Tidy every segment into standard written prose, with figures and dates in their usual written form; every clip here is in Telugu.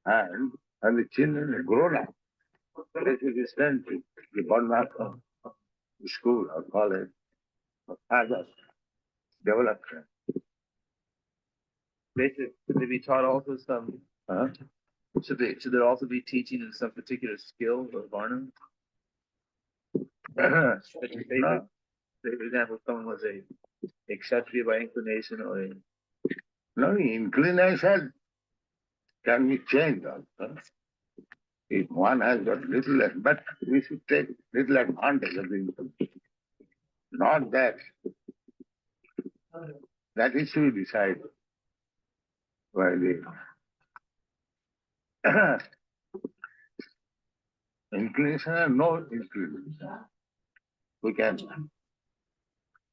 and the children grown up. This is sent to the Barnard school or college or others development. Should they be taught also some? Should there also be teaching in some particular skill of Varna? No. Say, for example, someone was a kshatriya by inclination or a... No, inclination can be changed also. If one has got little, but we should take little advantage of the information. Not that. That is to be decided by the inclination and no inclination. We can.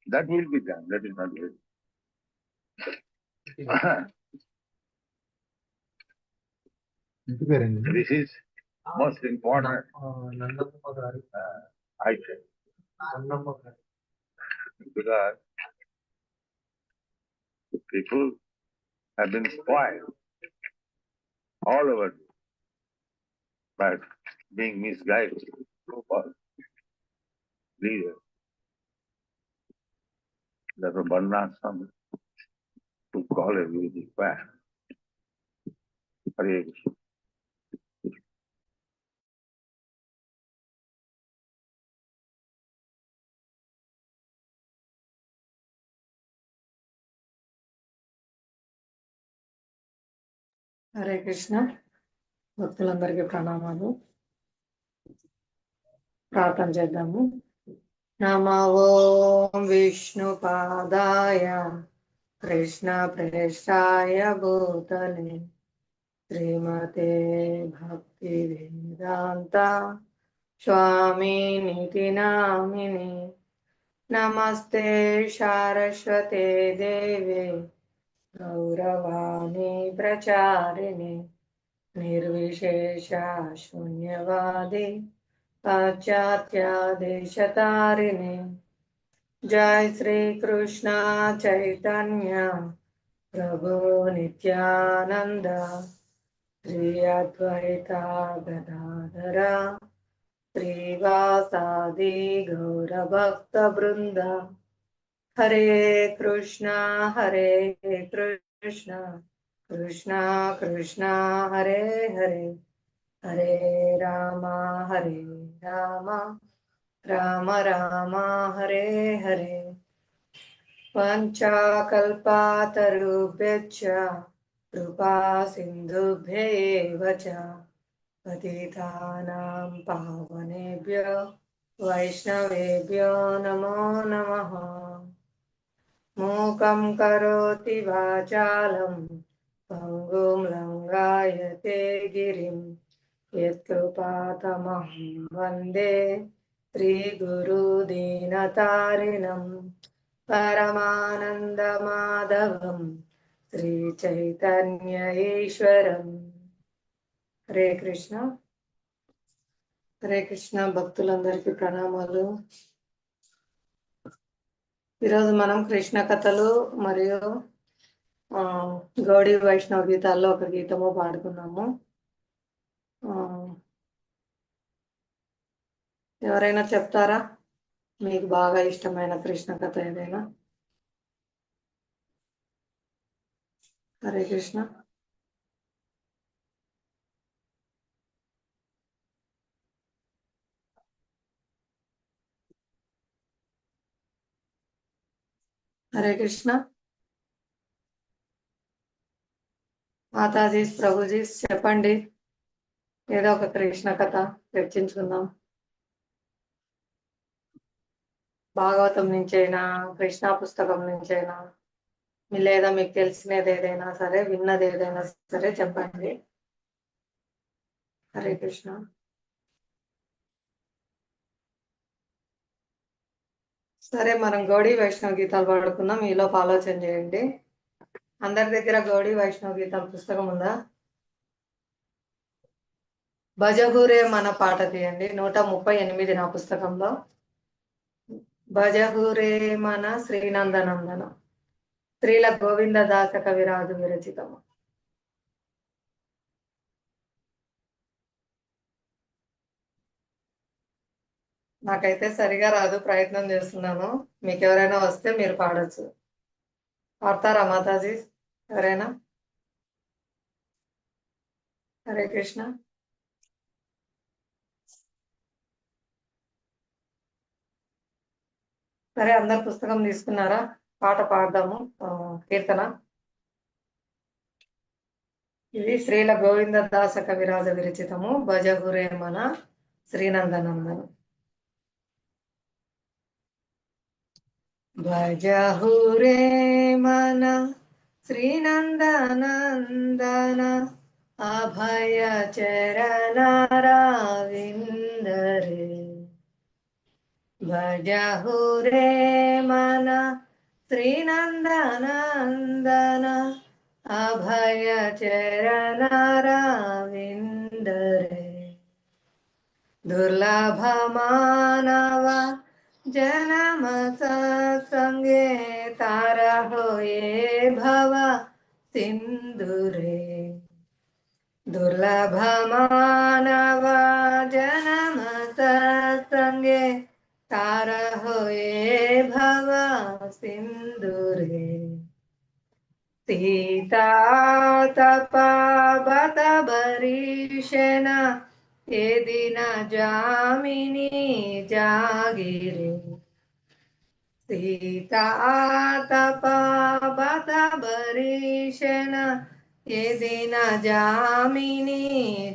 That will be done. That is not good. This is most important item. Because people have been spoiled all over by being misguided by leaders. That was Varnashram to call a music back. Hare Krishna. Hare Krishna భక్తులందరికీ ప్రణామాలు. ప్రార్థన చేద్దాము. నమో ఓం విష్ణుపాదాయ కృష్ణ ప్రేష్టాయ భూతలే శ్రీమతే భక్తి వేదాంత స్వామి నితి నామిని. నమస్తే సారస్వతే దేవే గౌరవాణి ప్రచారిణి నిర్విశేష శూన్యవాది పాశ్చాత్య దేశతారిణి. జై శ్రీ కృష్ణ చైతన్య ప్రభు నిత్యానంద శ్రీ అద్వైత గదాధర శ్రీవాసాది గౌరభక్త బృంద. హరే కృష్ణ కృష్ణ కృష్ణ హరే హరే హరే రామ రామ రామ హరే హరే. పంచాకల్పాతరుభ్యశ్చ కృపా సింధుభ్యేవ చ పతితానాం పావనేభ్యో వైష్ణవేభ్యో నమో నమః. మూకం కరోతి వాచాలం పంగుం లంఘాయతే గిరిం యత్కృపాతమహం వందే శ్రీగురు దీనతారిణం పరమానందమాధవం శ్రీచైతన్య ఈశ్వరం. హరే కృష్ణ. హరే కృష్ణ భక్తులందరికీ ప్రణామాలు. ఈరోజు మనం కృష్ణ కథలు మరియు గౌడీ వైష్ణవ గీతాల్లో ఒక గీతము పాడుకున్నాము. ఎవరైనా చెప్తారా మీకు బాగా ఇష్టమైన కృష్ణ కథ ఏదైనా? హరే కృష్ణ. హరే కృష్ణ. మాతాజీ ప్రభుజీ చెప్పండి, ఏదో ఒక కృష్ణ కథ చర్చించుకుందాం. భాగవతం నుంచైనా కృష్ణ పుస్తకం నుంచైనా లేదా మీకు తెలిసినది ఏదైనా సరే, విన్నది ఏదైనా సరే చెప్పండి. హరే కృష్ణ. సరే, మనం గౌడీ వైష్ణవ గీతాలు పాడుకుందాం. ఈలోపు ఆలోచన చేయండి. అందరి దగ్గర గౌడీ వైష్ణవ గీతాల పుస్తకం ఉందా? భజహూరే మన పాట తీయండి. 138 నా పుస్తకంలో. భజహూరే మన శ్రీనందనందన శ్రీల గోవింద దాస కవిరాజు విరచితము. నాకైతే సరిగా రాదు, ప్రయత్నం చేస్తున్నాను. మీకు ఎవరైనా వస్తే మీరు పాడొచ్చు. పాడతారా మాతాజీ ఎవరైనా? హరే కృష్ణ. సరే, అందరు పుస్తకం తీసుకున్నారా? పాట పాడదాము. కీర్తన. ఇది శ్రీల గోవిందదాస కవిరాజ విరచితము. భజహురే మన శ్రీనందనందనం. భజహురే మన శ్రీనందనందన అభయ చరణారవిందరే. భజహురే మన శ్రీనందనందన అభయ చరణారవిందరే. దుర్లభ మానవ జనమ సత్సంగే తారా హోయే భవ సింధురే. దుర్లభ మానవ జనమ సత్సంగే తారా హోయే భవ సింధురే. సీతా తపబత బరీషణ ఏదిన జామిని జాగిరే. సీతా తపబత బరీషణ ఏదిన జామిని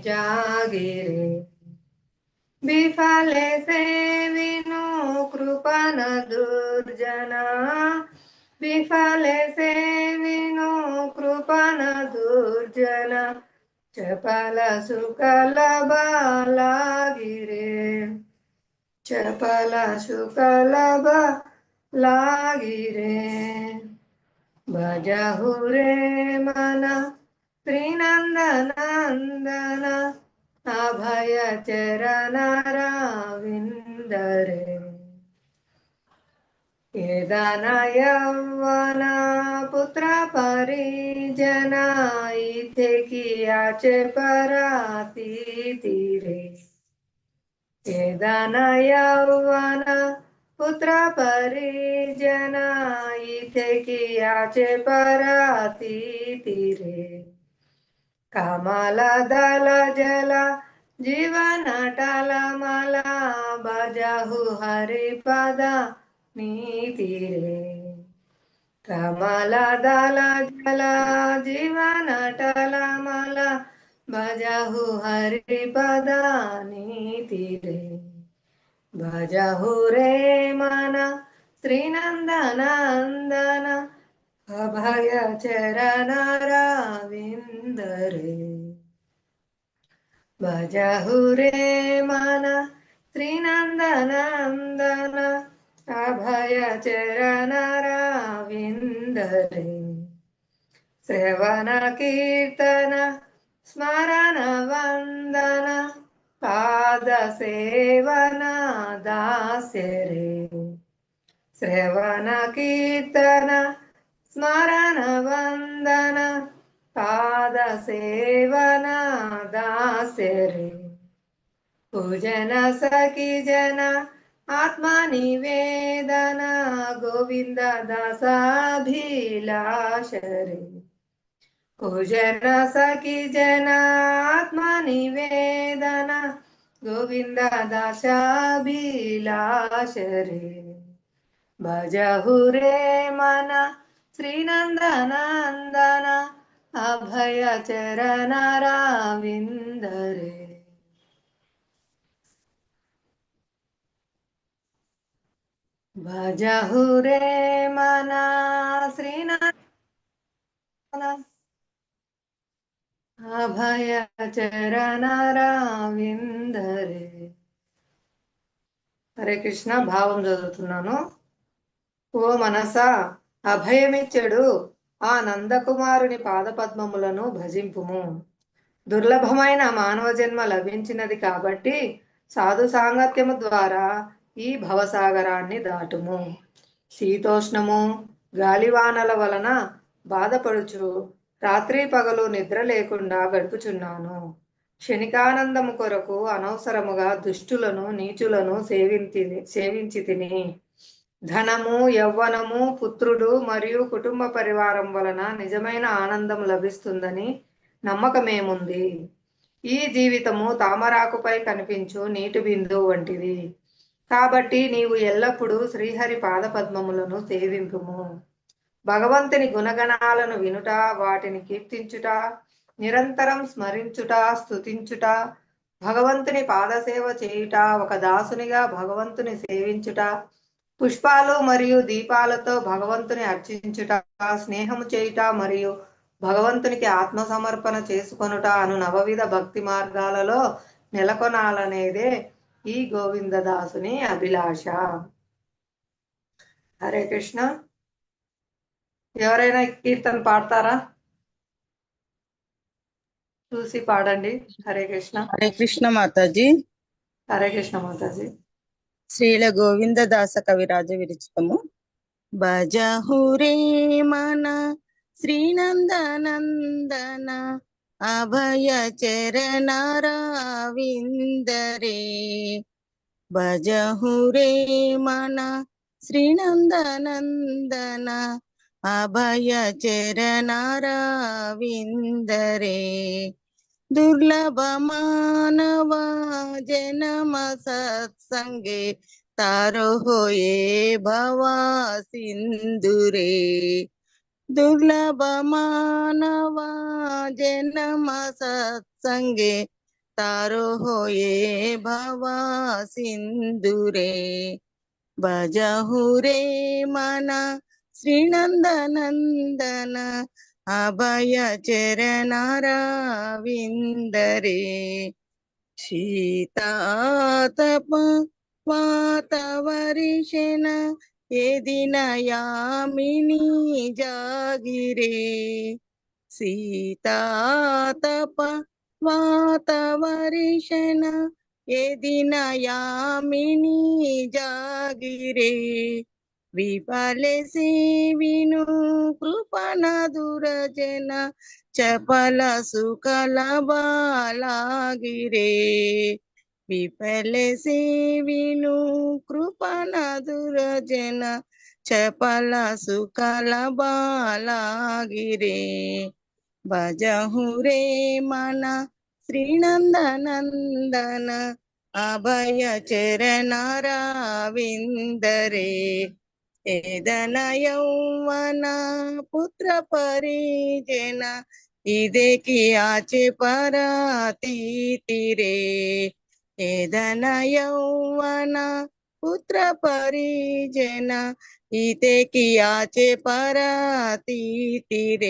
జాగిరే. విఫలే సేవిను కృపణ దుర్జన. విఫలే సేవిను కృపణ దుర్జన చపల సుకల బాలాగిరే. చపల సుకల బాలాగిరే. భజహురే మన శ్రీనందనందన అభయ చరణారవిందరే. ఏదన యౌవన పుత్ర పరిజన ఇథెకి ఆచే పరాతీతిరే. ఏదన యౌవన పుత్ర పరిజన ఇథెకి ఆచే పరాతీతిరే. కమల దళ జల జీవనటల మల భజహు హరిపద నీతిరే. కమల దళ జల జీవనటల మల భజహు హరిపద నీతిరే. భజహురే మన శ్రీనందనందన అభయ చరణారవిందరే. భజహురే మన శ్రీనందనందన అభయ చరణారవిందరే. శ్రవణ కీర్తన స్మరణ వందన పాద సేవన దాస్యరే. శ్రవణ కీర్తన స్మరణ వందన పాద సేవన దాస్యరే. పూజన సఖి జన ఆత్మ నివేదన గోవింద దాసాభిలాషరే. పూజన సఖి జన ఆత్మ నివేదన గోవింద దాసాభిలాషరే. భజహురే మన శ్రీనందనందన అభయ చరణారవిందరే. భజహురే మన శ్రీనందన అభయ చరణారవిందరే. హరే కృష్ణ. భావం చదువుతున్నాను. ఓ మనసా, అభయమిచ్చడు ఆ నందకుమారుని పాదపద్మములను భజింపుము. దుర్లభమైన మానవ జన్మ లభించినది కాబట్టి సాధు సాంగత్యము ద్వారా ఈ భవసాగరాన్ని దాటుము. శీతోష్ణము గాలివానల వలన బాధపడుచు రాత్రి పగలు నిద్ర లేకుండా గడుపుచున్నాను. క్షణికానందము కొరకు అనవసరముగా దుష్టులను నీచులను సేవించి తిని ధనము యవ్వనము పుత్రుడు మరియు కుటుంబ పరివారం వలన నిజమైన ఆనందం లభిస్తుందని నమ్మకమేముంది? ఈ జీవితము తామరాకుపై కనిపించు నీటి బిందువు వంటిది. కాబట్టి నీవు ఎల్లప్పుడూ శ్రీహరి పాదపద్మములను సేవింపుము. భగవంతుని గుణగణాలను వినుట, వాటిని కీర్తించుట, నిరంతరం స్మరించుట, స్తుతించుట, భగవంతుని పాదసేవ చేయుట, ఒక దాసునిగా భగవంతుని సేవించుట, పుష్పాలు మరియు దీపాలతో భగవంతుని అర్చించుట, స్నేహము చేయుట మరియు భగవంతునికి ఆత్మసమర్పణ చేసుకొనుట అను నవవిధ భక్తి మార్గాలలో నెలకొనాలనేదే ఈ గోవిందదాసుని అభిలాష. హరే కృష్ణ. ఎవరైనా కీర్తన పాడతారా? చూసి పాడండి. హరే కృష్ణ. హరే కృష్ణ మాతాజీ. హరే కృష్ణ మాతాజీ. శ్రీల గోవిందదాస కవిరాజ విరచితము. భజహు రే మన శ్రీనందనందన అభయ చరణారవిందరే. భజహు రే మన శ్రీనందనందన అభయ చరణారవిందరే. దుర్లభ మానవ జనమ సత్సంగే तारो होए भवा सिंधुरे. दुर्लभ मानव जन्म सत्संगे तारो होए भवा सिंधुरे. भजहु रे मना श्रीनंदनंदन अभय चरणारविंदरे. शीतातप वातावरिषेण एदिन यामिनी जागिरे. सीतातप वातावरिषेण एदिन यामिनी जागिरे. विफले सेविनु कृपण दुरजन चपल सुखल बालागिरे. विफले सेविनु कृपण दुरजन चपल सुखल बालागिरे. भजहु रे मना श्रीनंदनंदन अभय चरणारविंदरे. एदन यौवन पुत्र परिजन इदे की आचे परातीतिरे. एदन यौवन पुत्र परिजन इते की आचे परातीतिरे.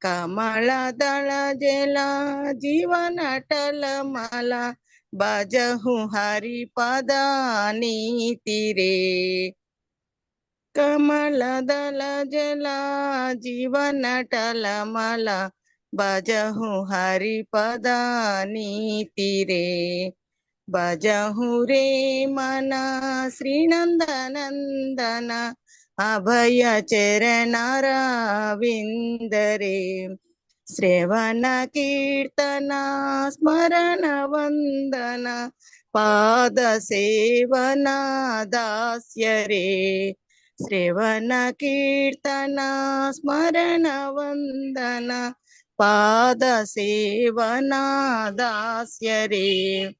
कमल दल जला जीवन टल मला बजहु हरि पदानीतिरे. कमल दल जला जीवन टल मला बजहु हरि पदानीतिरे. भजहु रे मना श्रीनंदनंदन अभय चरणारविंदरे. श्रवण कीर्तन स्मरण वंदन पाद सेवना दास्य रे. श्रवण कीर्तन स्मरण वंदन पाद सेवना दास्य रे.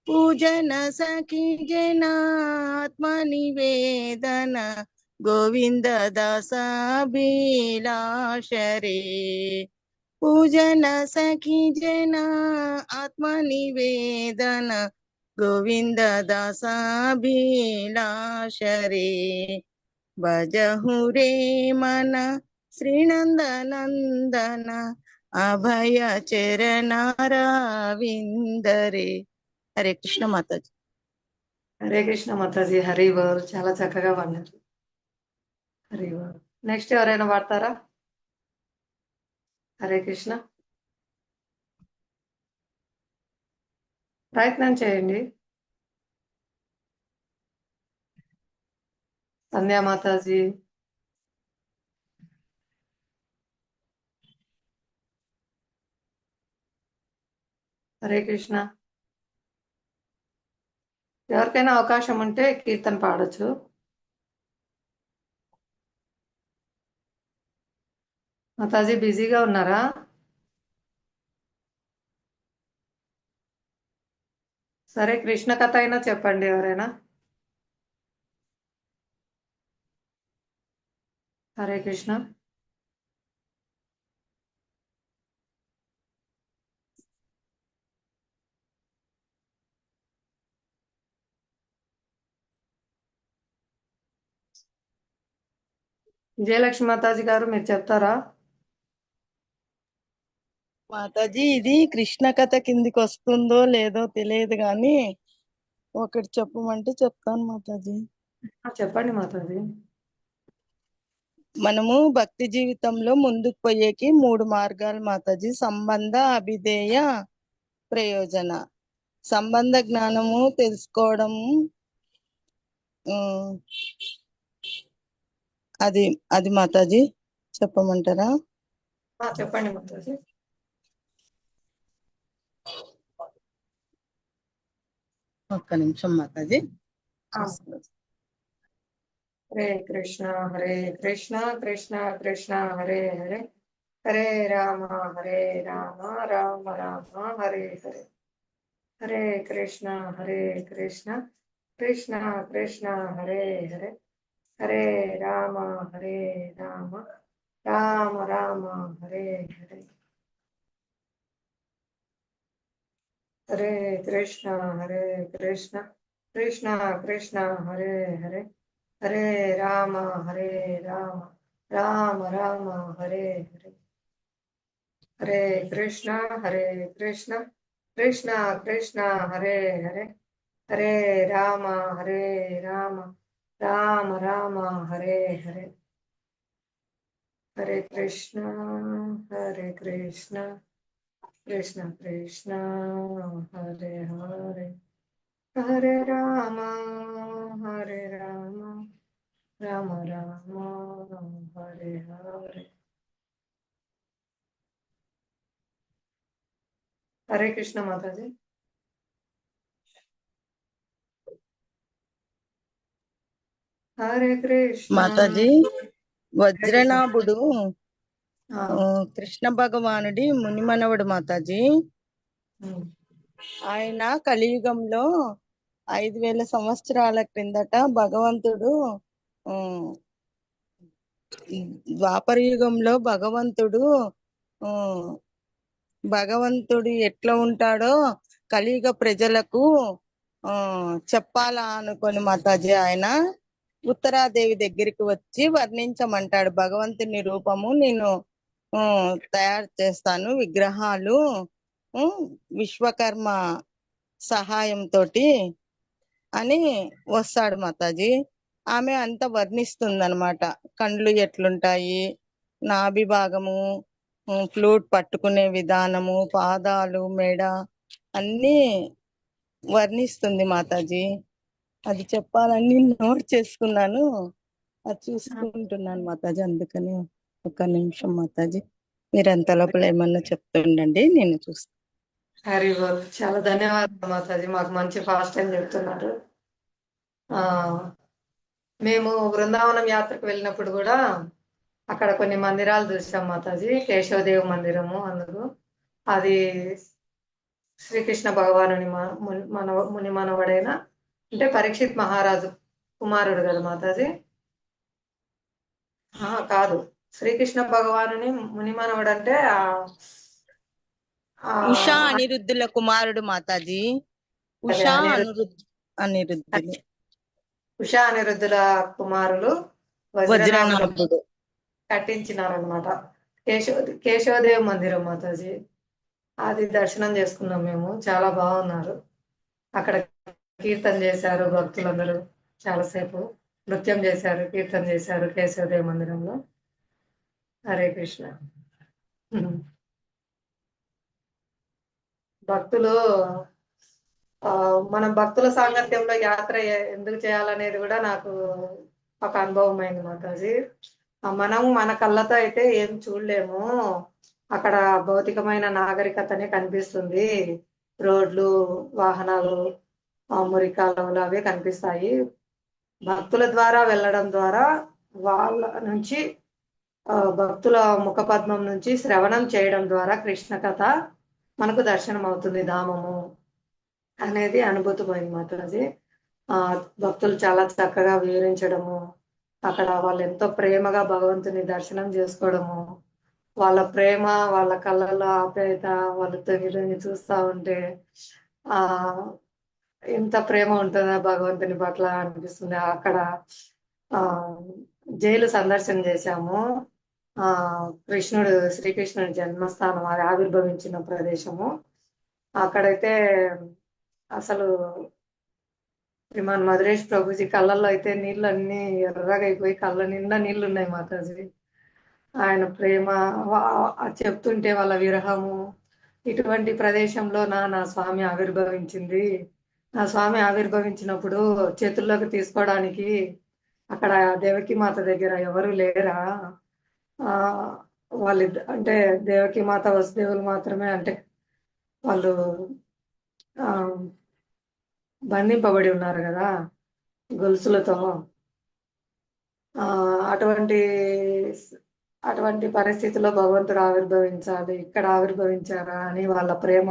पूजन सखी जनात्मनिवेदन गोविंद दास अभिलाष रे. पूजन सखी जना आत्मनिवेदन गोविंद दास अभिलाष रे. भजहु रे मन श्रीनंदनंदन अभय चरणारविंदरे. హరే కృష్ణ మాతాజీ. హరే కృష్ణ మాతాజీ. హరి బోల్. చాలా చక్కగా పాడినారు. హరి బోల్. నెక్స్ట్ ఎవరైనా పాడతారా? హరే కృష్ణ. ప్రయత్నం చేయండి. సంధ్యా మాతాజీ. హరే కృష్ణ. ఎవరికైనా అవకాశం ఉంటే కీర్తన పాడొచ్చు. మాతాజీ బిజీగా ఉన్నారా? సరే, కృష్ణ కథ అయినా చెప్పండి ఎవరైనా. హరే కృష్ణ. విజయలక్ష్మి మాతాజీ గారు మీరు చెప్తారా? మాతాజీ ఇది కృష్ణ కథ కిందికి వస్తుందో లేదో తెలియదు కానీ ఒకటి చెప్పమంటే చెప్తాను మాతాజీ. చెప్పండి మాతాజీ. మనము భక్తి జీవితంలో ముందుకు పోయేకి 3 మార్గాలు మాతాజీ. సంబంధ, అభిధేయ, ప్రయోజన. సంబంధ జ్ఞానము తెలుసుకోవడం అది అది మాతాజీ చెప్పమంటారా? చెప్పండి మాతాజీ. ఒక్క నిమిషం మాతాజీ. హరే కృష్ణ హరే కృష్ణ కృష్ణ కృష్ణ హరే హరే హరే రామ రామ రామ హరే హరే. హరే కృష్ణ కృష్ణ కృష్ణ హరే హరే హరే రామ రామ రామ హరే హరే. హరే కృష్ణ కృష్ణ కృష్ణ హరే హరే హరే రామ రామ రామ హరే హరే. హరే కృష్ణ కృష్ణ కృష్ణ హరే హరే హరే రామ రామ హరే హరే. హరే కృష్ణ కృష్ణ కృష్ణ కృష్ణ హరే హరే హరే రామ రామ రామ హరే హరే. హరే కృష్ణ మాతాజీ. హరే కృష్ణ మాతాజీ వజ్రనాభుడు కృష్ణ భగవానుడి మునిమనవడు మాతాజీ. ఆయన కలియుగంలో 5000 సంవత్సరాల క్రిందట భగవంతుడు ద్వాపర యుగంలో భగవంతుడు ఎట్లా ఉంటాడో కలియుగ ప్రజలకు చెప్పాలా అనుకొని మాతాజీ ఆయన ఉత్తరాదేవి దగ్గరికి వచ్చి వర్ణించమంటాడు. భగవంతుని రూపము నేను తయారు చేస్తాను, విగ్రహాలు విశ్వకర్మ సహాయంతో అని వస్తాడు మాతాజీ. ఆమె అంత వర్ణిస్తుందన్నమాట. కండ్లు ఎట్లుంటాయి, నాభి భాగము, ఫ్లూట్ పట్టుకునే విధానము, పాదాలు, మెడ అన్ని వర్ణిస్తుంది మాతాజీ. అది చెప్పాలని నోట్ చేసుకున్నాను, అది చూసుకుంటున్నాను మాతాజీ. అందుకని ఒక్క నిమిషం మాతాజీ, మీరు అంత లోపల ఏమన్నా చెప్తుండండి, నేను చూస్తాను. హరి బోల్. చాలా ధన్యవాదాలు మాతాజీ, మాకు మంచి ఫాస్ట్ టైం చెప్తున్నారు. మేము బృందావనం యాత్రకు వెళ్ళినప్పుడు కూడా అక్కడ కొన్ని మందిరాలు చూసాం మాతాజీ. కేశవదేవ్ మందిరము, అందుకు అది శ్రీకృష్ణ భగవానుని ముని మనవడైన అంటే పరీక్షిత్ మహారాజు కుమారుడు కదా మాతాజీ. కాదు, శ్రీకృష్ణ భగవానుని ముని మనవడు అంటే ఉషా అనిరుద్ధుల కుమారుడు మాతాజీ. ఉషా అనిరుద్ధులు ఉషా అనిరుద్ధుల కుమారులు వజ్రనాభుడు కట్టించినారనమాట కేశవదేవ్ మందిరం మాతాజీ. అది దర్శనం చేసుకున్నాం మేము, చాలా బాగున్నారు. అక్కడ కీర్తన చేశారు భక్తులందరూ, చాలాసేపు నృత్యం చేశారు, కీర్తన చేశారు కేశవదేవ్ మందిరంలో. హరే కృష్ణ. భక్తులు మన భక్తుల సాంగత్యంలో యాత్ర ఎందుకు చేయాలనేది కూడా నాకు ఒక అనుభవం అయింది మాతాజీ. మనం మన కళ్ళతో అయితే ఏం చూడలేము, అక్కడ భౌతికమైన నాగరికతనే కనిపిస్తుంది. రోడ్లు, వాహనాలు, మురికాలువలు అవే కనిపిస్తాయి. భక్తుల ద్వారా వెళ్ళడం ద్వారా వాళ్ళ నుంచి భక్తుల ముఖపద్మం నుంచి శ్రవణం చేయడం ద్వారా కృష్ణ కథ మనకు దర్శనం అవుతుంది. ధామము అనేది అనుభూతమైంది మాతాజీ. భక్తులు చాలా చక్కగా వివరించడము, అక్కడ వాళ్ళు ఎంతో ప్రేమగా భగవంతుని దర్శనం చేసుకోవడము, వాళ్ళ ప్రేమ, వాళ్ళ కళ్ళల్లో ఆప్యాయత, వాళ్ళు తొంగి చూస్తా ఉంటే ఆ ఎంత ప్రేమ ఉంటుందో భగవంతుని పట్ల అనిపిస్తుంది. అక్కడ ఆ జైలు సందర్శన చేశాము. శ్రీకృష్ణుడి జన్మస్థానం, అది ఆవిర్భవించిన ప్రదేశము. అక్కడైతే అసలు శ్రీమాన్ మధురేష్ ప్రభుజీ కళ్ళల్లో అయితే నీళ్ళు అన్ని ఎర్రగా అయిపోయి కళ్ళ నిండా నీళ్లు ఉన్నాయి మాతాజీ. ఆయన ప్రేమ చెప్తుంటే వాళ్ళ విరహము, ఇటువంటి ప్రదేశంలో నా స్వామి ఆవిర్భవించింది. నా స్వామి ఆవిర్భవించినప్పుడు చేతుల్లోకి తీసుకోవడానికి అక్కడ దేవకి మాత దగ్గర ఎవరు లేరా? అంటే దేవకి మాత, వసుదేవులు మాత్రమే, అంటే వాళ్ళు బంధింపబడి ఉన్నారు కదా గొలుసులతో. అటువంటి పరిస్థితిలో భగవంతుడు ఆవిర్భవించాలి, ఇక్కడ ఆవిర్భవించారా అని వాళ్ళ ప్రేమ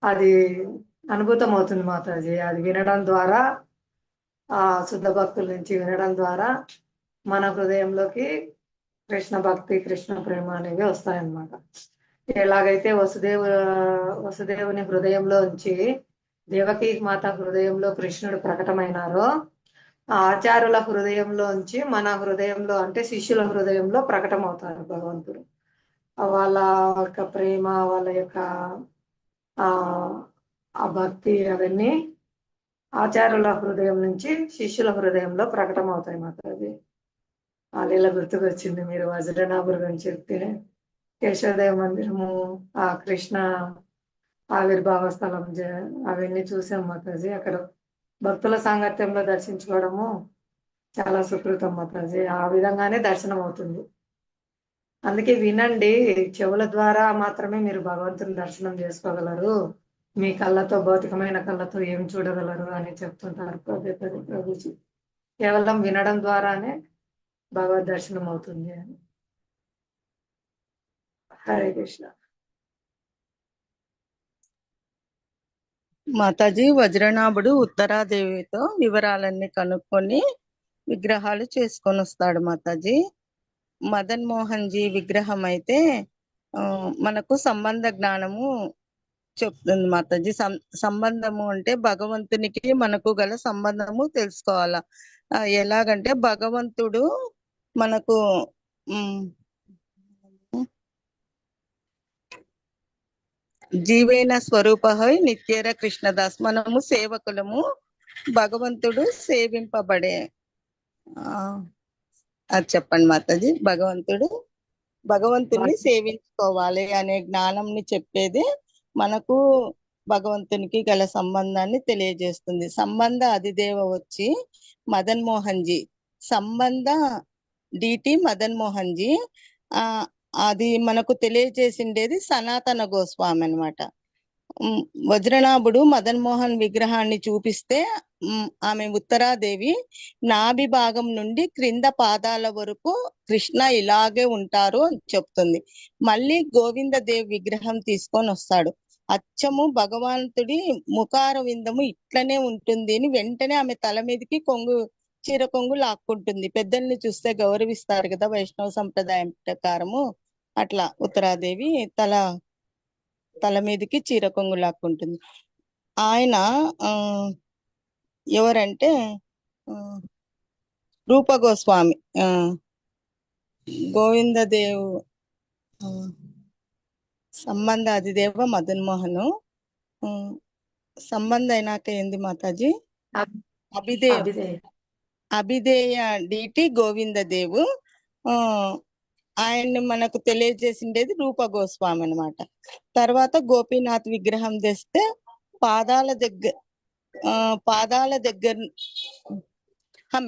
అది అనుభూతం అవుతుంది మాతాజీ. అది వినడం ద్వారా, శుద్ధ భక్తుల నుంచి వినడం ద్వారా మన హృదయంలోకి కృష్ణ భక్తి, కృష్ణ ప్రేమ అనేవి వస్తాయన్నమాట. ఎలాగైతే వసుదేవుని హృదయంలో ఉంచి దేవకీ మాత హృదయంలో కృష్ణుడు ప్రకటమైనారో, ఆచార్యుల హృదయంలోంచి మన హృదయంలో, అంటే శిష్యుల హృదయంలో ప్రకటమవుతారు భగవంతుడు. వాళ్ళ యొక్క ప్రేమ, వాళ్ళ యొక్క ఆ భక్తి అవన్నీ ఆచార్యుల హృదయం నుంచి శిష్యుల హృదయంలో ప్రకటమవుతాయి మాతాజీ. అలా గుర్తుకొచ్చింది మీరు వజ్రనాభుడు గురించి చెప్తే. కేశవదేవ మందిరము, ఆ కృష్ణ ఆవిర్భావ స్థలం అవన్నీ చూసాం మాతాజీ. అక్కడ భక్తుల సాంగత్యంలో దర్శించుకోవడము చాలా సుకృతం మాతాజీ. ఆ విధంగానే దర్శనం అవుతుంది. అందుకే వినండి, చెవుల ద్వారా మాత్రమే మీరు భగవంతుని దర్శనం చేసుకోగలరు, మీ కళ్ళతో, భౌతికమైన కళ్ళతో ఏం చూడగలరు అని చెప్తుంటారు ప్రభుజీ. కేవలం వినడం ద్వారానే భగవద్ దర్శనం అవుతుంది అని. హరే కృష్ణ. మాతాజీ, వజ్రనాభుడు ఉత్తరాదేవితో వివరాలన్నీ కనుక్కొని విగ్రహాలు చేసుకొని వస్తాడు మాతాజీ. మదన్ మోహన్ జీ విగ్రహం అయితే మనకు సంబంధ జ్ఞానము చెప్తుంది మాతాజీ. సంబంధము అంటే భగవంతునికి మనకు గల సంబంధము తెలుసుకోవాలా. ఎలాగంటే భగవంతుడు మనకు జీవేన స్వరూప నిత్యేర కృష్ణదాస్, మనము సేవకులము, భగవంతుడు సేవింపబడే. అది చెప్పండి మాతాజీ. భగవంతుని సేవించుకోవాలి అనే జ్ఞానంని చెప్పేది మనకు భగవంతునికి గల సంబంధాన్ని తెలియజేస్తుంది. సంబంధ అధిదేవ వచ్చి మదన్ మోహన్ జీ, సంబంధ డిటి మదన్ మోహన్ జీ. అది మనకు తెలియజేసిండేది సనాతన గోస్వామి అన్నమాట. వజ్రనాభుడు మదన్ మోహన్ విగ్రహాన్ని చూపిస్తే ఆమె ఉత్తరాదేవి నాభి భాగం నుండి క్రింద పాదాల వరకు కృష్ణ ఇలాగే ఉంటారు అని చెప్తుంది. మళ్ళీ గోవిందదేవ్ విగ్రహం తీసుకొని వస్తాడు. అచ్చము భగవంతుడి ముఖార విందము ఇట్లనే ఉంటుంది అని వెంటనే ఆమె తల మీదకి చీర కొంగు లాక్కుంటుంది. పెద్దల్ని చూస్తే గౌరవిస్తారు కదా వైష్ణవ సంప్రదాయం ప్రకారము, అట్లా ఉత్తరాదేవి తల మీదకి చీర కొంగు లాక్కుంటుంది. ఆయన ఎవరంటే రూప గోస్వామి, గోవిందదేవ్ సంబంధ అధిదేవ మదన్ మోహన్. సంబంధ అయినాక ఏంది మాతాజీ? అభిధేయ డిటి గోవిందదేవు. ఆయన్ని మనకు తెలియజేసిండేది రూప గోస్వామి అన్నమాట. తర్వాత గోపీనాథ్ విగ్రహం తెస్తే పాదాల దగ్గర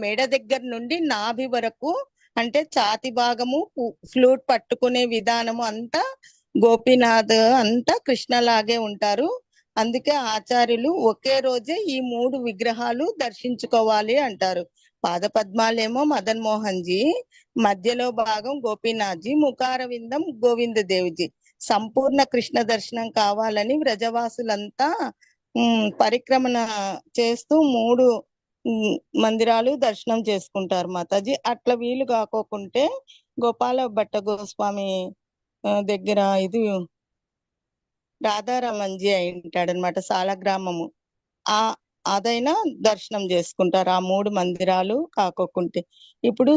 మెడ దగ్గర నుండి నాభి వరకు, అంటే ఛాతి భాగము, ఫ్లూట్ పట్టుకునే విధానము అంతా గోపీనాథ్ అంతా కృష్ణలాగే ఉంటారు. అందుకే ఆచార్యులు ఒకే రోజే ఈ 3 విగ్రహాలు దర్శించుకోవాలి అంటారు. పాదపద్మాలేమో మదన్ మోహన్ జీ, మధ్యలో భాగం గోపీనాథ్జీ, ముఖారవిందం గోవిందదేవ్జీ. సంపూర్ణ కృష్ణ దర్శనం కావాలని వ్రజవాసులంతా పరిక్రమణ చేస్తూ 3 మందిరాలు దర్శనం చేసుకుంటారు మాతాజీ. అట్లా వీలు కాకోకుంటే గోపాల భట్ట గోస్వామి దగ్గర ఇది రాధారామంజీ అయి ఉంటాడనమాట, సాలగ్రామము. అదైనా దర్శనం చేసుకుంటారు ఆ 3 మందిరాలు కాకోకుంటే. ఇప్పుడు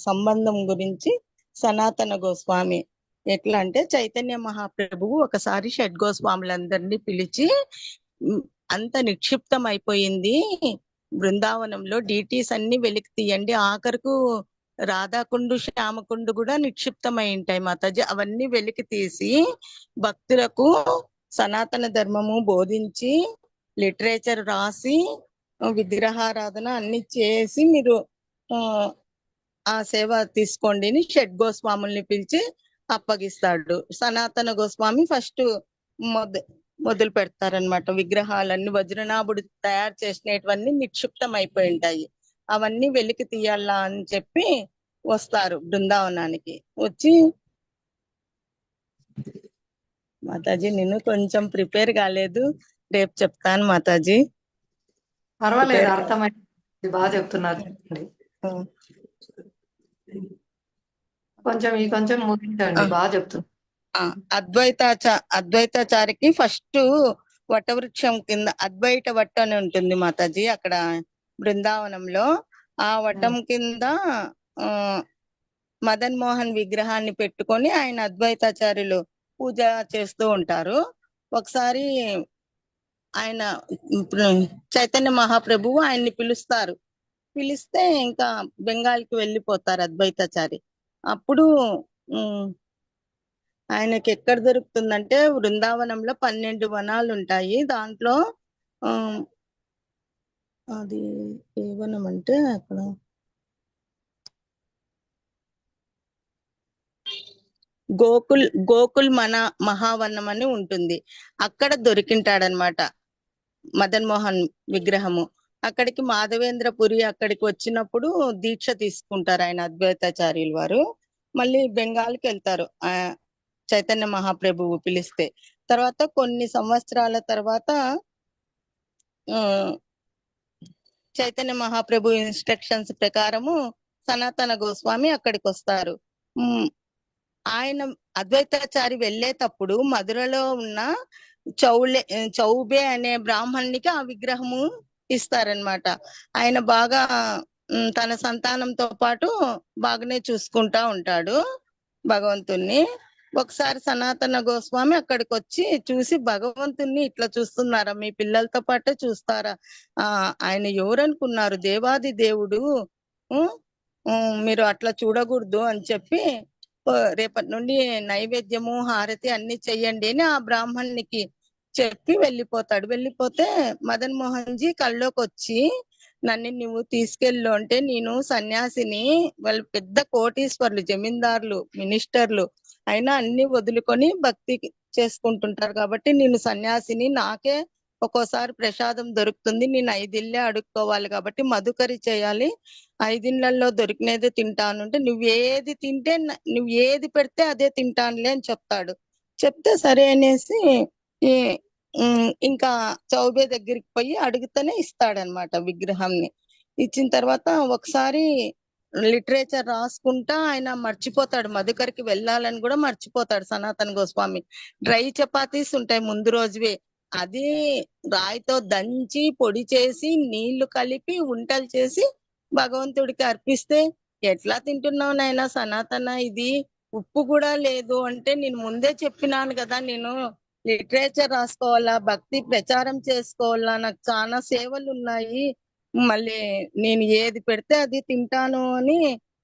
సంబంధం గురించి సనాతన గోస్వామి ఎట్లా అంటే, చైతన్య మహాప్రభువు ఒకసారి షడ్గోస్వాములందరినీ పిలిచి అంత నిక్షిప్తం అయిపోయింది బృందావనంలో, డీటీస్ అన్ని వెలికి తీయండి, ఆఖరుకు రాధాకుండు శ్యామకుండు కూడా నిక్షిప్తమై ఉంటాయి మాతాజీ, అవన్నీ వెలికి తీసి భక్తులకు సనాతన ధర్మము బోధించి లిటరేచర్ రాసి విగ్రహారాధన అన్ని చేసి మీరు ఆ సేవ తీసుకోండి అని షడ్గోస్వాముల్ని పిలిచి అప్పగిస్తాడు. సనాతన గోస్వామి ఫస్ట్ మొదలు పెడతారనమాట. విగ్రహాలన్నీ వజ్రనాభుడు తయారు చేసినవన్నీ నిక్షిప్తం అయిపోయి ఉంటాయి, అవన్నీ వెలికి తీయాలా అని చెప్పి వస్తారు బృందావనానికి. వచ్చి మాతాజీ నేను కొంచెం ప్రిపేర్ కాలేదు, రేపు చెప్తాను మాతాజీ. పర్వాలేదు, అర్థమైంది, బాగా చెప్తున్నారు. కొంచెం ముగించండి, బాగా చెప్తున్నారు. అద్వైతాచారికి ఫస్ట్ వటవృక్షం కింద అద్వైత వట్ట అని ఉంటుంది మాతాజీ అక్కడ బృందావనంలో. ఆ వటం కింద మదన్ మోహన్ విగ్రహాన్ని పెట్టుకొని ఆయన అద్వైతాచార్యులు పూజ చేస్తూ ఉంటారు. ఒకసారి ఆయన చైతన్య మహాప్రభువు ఆయన్ని పిలుస్తారు. పిలిస్తే ఇంకా బెంగాల్కి వెళ్ళిపోతారు అద్వైతాచారి. అప్పుడు ఆయనకి ఎక్కడ దొరుకుతుందంటే, బృందావనంలో 12 వనాలు ఉంటాయి, దాంట్లో అది ఏ వనం అంటే అక్కడ గోకుల్ మహావనం అని ఉంటుంది, అక్కడ దొరికింటాడనమాట మదన్ మోహన్ విగ్రహము. అక్కడికి మాధవేంద్రపురి అక్కడికి వచ్చినప్పుడు దీక్ష తీసుకుంటారు ఆయన అద్వైతాచార్యులు వారు. మళ్ళీ బెంగాల్కి వెళ్తారు చైతన్య మహాప్రభువు పిలిస్తే. తర్వాత కొన్ని సంవత్సరాల తర్వాత చైతన్య మహాప్రభు ఇన్స్ట్రక్షన్స్ ప్రకారము సనాతన గోస్వామి అక్కడికి వస్తారు. ఆయన అద్వైతాచారి వెళ్ళేటప్పుడు మధురలో ఉన్న చౌబే అనే బ్రాహ్మణునికి ఆ విగ్రహము ఇస్తారనమాట. ఆయన బాగా తన సంతానంతో పాటు బాగానే చూసుకుంటా ఉంటాడు భగవంతుణ్ణి. ఒకసారి సనాతన గోస్వామి అక్కడికి వచ్చి చూసి, భగవంతుణ్ణి ఇట్లా చూస్తున్నారా, మీ పిల్లలతో పాటే చూస్తారా, ఆయన ఎవరనుకున్నారు, దేవాది దేవుడు, మీరు అట్లా చూడకూడదు అని చెప్పి రేపటి నుండి నైవేద్యము హారతి అన్ని చెయ్యండి అని ఆ బ్రాహ్మణునికి చెప్పి వెళ్ళిపోతాడు. వెళ్ళిపోతే మదన్ మోహన్ జీ కల్లోకి వచ్చి, నన్ను నువ్వు తీసుకెళ్ళు అంటే, నేను సన్యాసిని, వాళ్ళు పెద్ద కోటీశ్వర్లు, జమీందారులు, మినిస్టర్లు అయినా అన్ని వదులుకొని భక్తి చేసుకుంటుంటారు కాబట్టి నేను సన్యాసిని, నాకే ఒక్కోసారి ప్రసాదం దొరుకుతుంది, నేను 5 ఇళ్ళే అడుక్కోవాలి కాబట్టి మధుకరి చేయాలి, 5 ఇళ్లలో దొరికినదే తింటాను అంటే, నువ్వు ఏది పెడితే అదే తింటానులే అని చెప్తాడు. చెప్తే సరే అనేసి ఇంకా చౌబే దగ్గరికి పోయి అడుగుతూనే ఇస్తాడనమాట విగ్రహాన్ని. ఇచ్చిన తర్వాత ఒకసారి లిటరేచర్ రాసుకుంటా ఆయన మర్చిపోతాడు, మధుకరికి వెళ్ళాలని కూడా మర్చిపోతాడు సనాతన గోస్వామి. డ్రై చపాతీస్ ఉంటాయి ముందు రోజువే, అది రాయితో దంచి పొడి చేసి నీళ్లు కలిపి ఉంటలు చేసి భగవంతుడికి అర్పిస్తే, ఎట్లా తింటున్నావు నాయనా సనాతన, ఇది ఉప్పు కూడా లేదు అంటే, నేను ముందే చెప్పినాను కదా, నేను లిటరేచర్ రాసుకోవాలా, భక్తి ప్రచారం చేసుకోవాలా, నాకు చాలా సేవలు ఉన్నాయి, మళ్ళీ నేను ఏది పెడితే అది తింటాను అని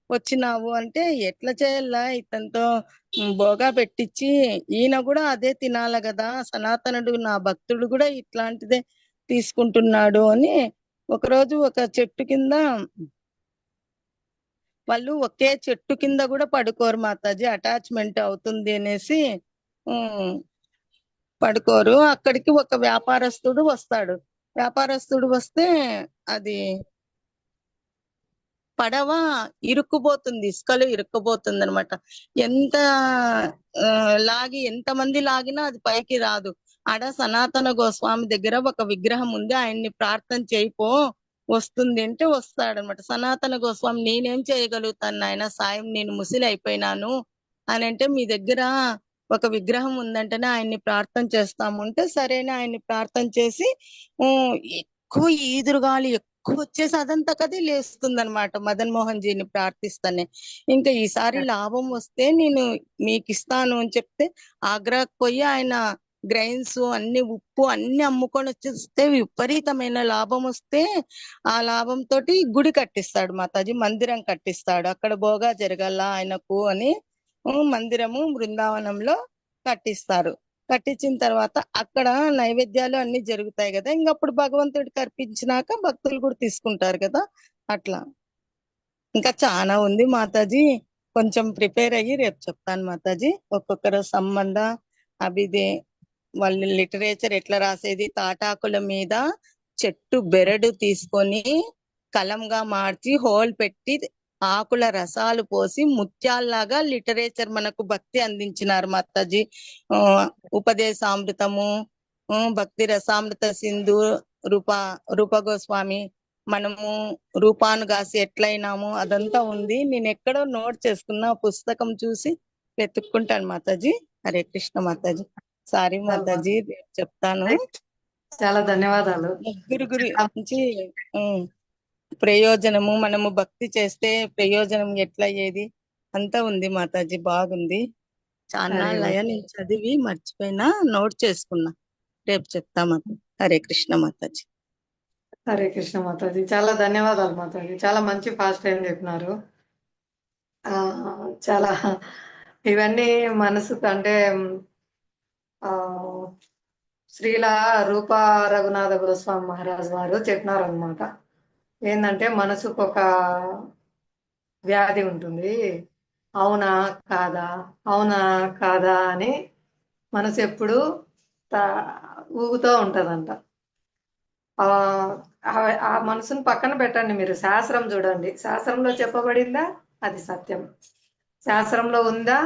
వచ్చినావు అంటే, ఎట్లా చేయాలా, ఇతనితో బోగా పెట్టించి ఈయన కూడా అదే తినాల కదా, సనాతనుడు నా భక్తుడు కూడా ఇట్లాంటిదే తీసుకుంటున్నాడు అని. ఒకరోజు ఒక చెట్టు కింద, వాళ్ళు ఒకే చెట్టు కింద కూడా పడుకోరు మాతాజీ, అటాచ్మెంట్ అవుతుంది అనేసి పడుకోరు. అక్కడికి ఒక వ్యాపారస్తుడు వస్తాడు. వ్యాపారస్తుడు వస్తే అది పడవ ఇరుక్కుపోతుంది, ఇసుకలో ఇరుక్కుపోతుంది అనమాట. ఎంత లాగి ఎంతమంది లాగినా అది పైకి రాదు. ఆడ సనాతన గోస్వామి దగ్గర ఒక విగ్రహం ఉంది, ఆయన్ని ప్రార్థన చేయిపో వస్తుంది అంటే వస్తాడనమాట. సనాతన గోస్వామి నేనేం చేయగలుగుతాను నాయన, సాయం, నేను ముసిలి అయిపోయినాను అని అంటే, మీ దగ్గర ఒక విగ్రహం ఉందంటేనే ఆయన్ని ప్రార్థన చేస్తాము అంటే, సరేనా ఆయన్ని ప్రార్థన చేసి ఎక్కువ ఈదురుగాలి ఎక్కువ వచ్చేసి అదంతా కదే లేస్తుంది అనమాట. మదన్ మోహన్ జీని ప్రార్థిస్తానే, ఇంకా ఈసారి లాభం వస్తే నేను మీకు ఇస్తాను అని చెప్తే, ఆగ్రాకు పోయి ఆయన గ్రైన్స్ అన్ని, ఉప్పు అన్ని అమ్ముకొని వచ్చేస్తే విపరీతమైన లాభం వస్తే, ఆ లాభం తోటి గుడి కట్టిస్తాడు మాతాజీ, మందిరం కట్టిస్తాడు. అక్కడ బోగా జరగాల ఆయనకు అని మందిరము బృందావనంలో కట్టిస్తారు. కట్టించిన తర్వాత అక్కడ నైవేద్యాలు అన్ని జరుగుతాయి కదా, ఇంకప్పుడు భగవంతుడికి అర్పించినాక భక్తులు కూడా తీసుకుంటారు కదా, అట్లా. ఇంకా చాలా ఉంది మాతాజీ, కొంచెం ప్రిపేర్ అయ్యి రేపు చెప్తాను మాతాజీ. ఒక్కొక్కరు సంబంధ అభిదే వాళ్ళ లిటరేచర్ ఎట్లా రాసేది, తాటాకుల మీద చెట్టు బెరడు తీసుకొని కలంగా మార్చి హోల్ పెట్టి ఆకుల రసాలు పోసి ముత్యాల్లాగా లిటరేచర్ మనకు భక్తి అందించినారు మాతాజీ. ఉపదేశామృతము, భక్తి రసామృత సింధు, రూప గోస్వామి, మనము రూపానుగాసి ఎట్లయినాము అదంతా ఉంది. నేను ఎక్కడో నోట్ చేసుకున్న పుస్తకం చూసి వెతుక్కుంటాను మాతాజీ. హరే కృష్ణ మాతాజీ. సారీ మాతాజీ, రేపు చెప్తాను. చాలా ధన్యవాదాలు. ముగ్గురు గురించి ప్రయోజనము, మనము భక్తి చేస్తే ప్రయోజనం ఎట్లా అయ్యేది అంతా ఉంది మాతాజీ, బాగుంది. చాలా లయ నేను చదివి మర్చిపోయినా, నోట్ చేసుకున్నా, రేపు చెప్తా మాతాజీ. హరే కృష్ణ మాతాజీ. హరే కృష్ణ మాతాజీ, చాలా ధన్యవాదాలు మాతాజీ. చాలా మంచి ఫాస్ట్ టైం చెప్పినారు. చాలా ఇవన్నీ మనసుకు అంటే శ్రీల రూప రఘునాథ గోస్వామి మహారాజ్ వారు చెప్పినారు అనమాట. ఏంటంటే మనసుకు ఒక వ్యాధి ఉంటుంది, అవునా కాదా, అవునా కాదా అని మనసు ఎప్పుడు ఊగుతూ ఉంటదంట. ఆ మనసును పక్కన పెట్టండి, మీరు శాస్త్రం చూడండి. శాస్త్రంలో చెప్పబడిందా అది సత్యం, శాస్త్రంలో ఉందా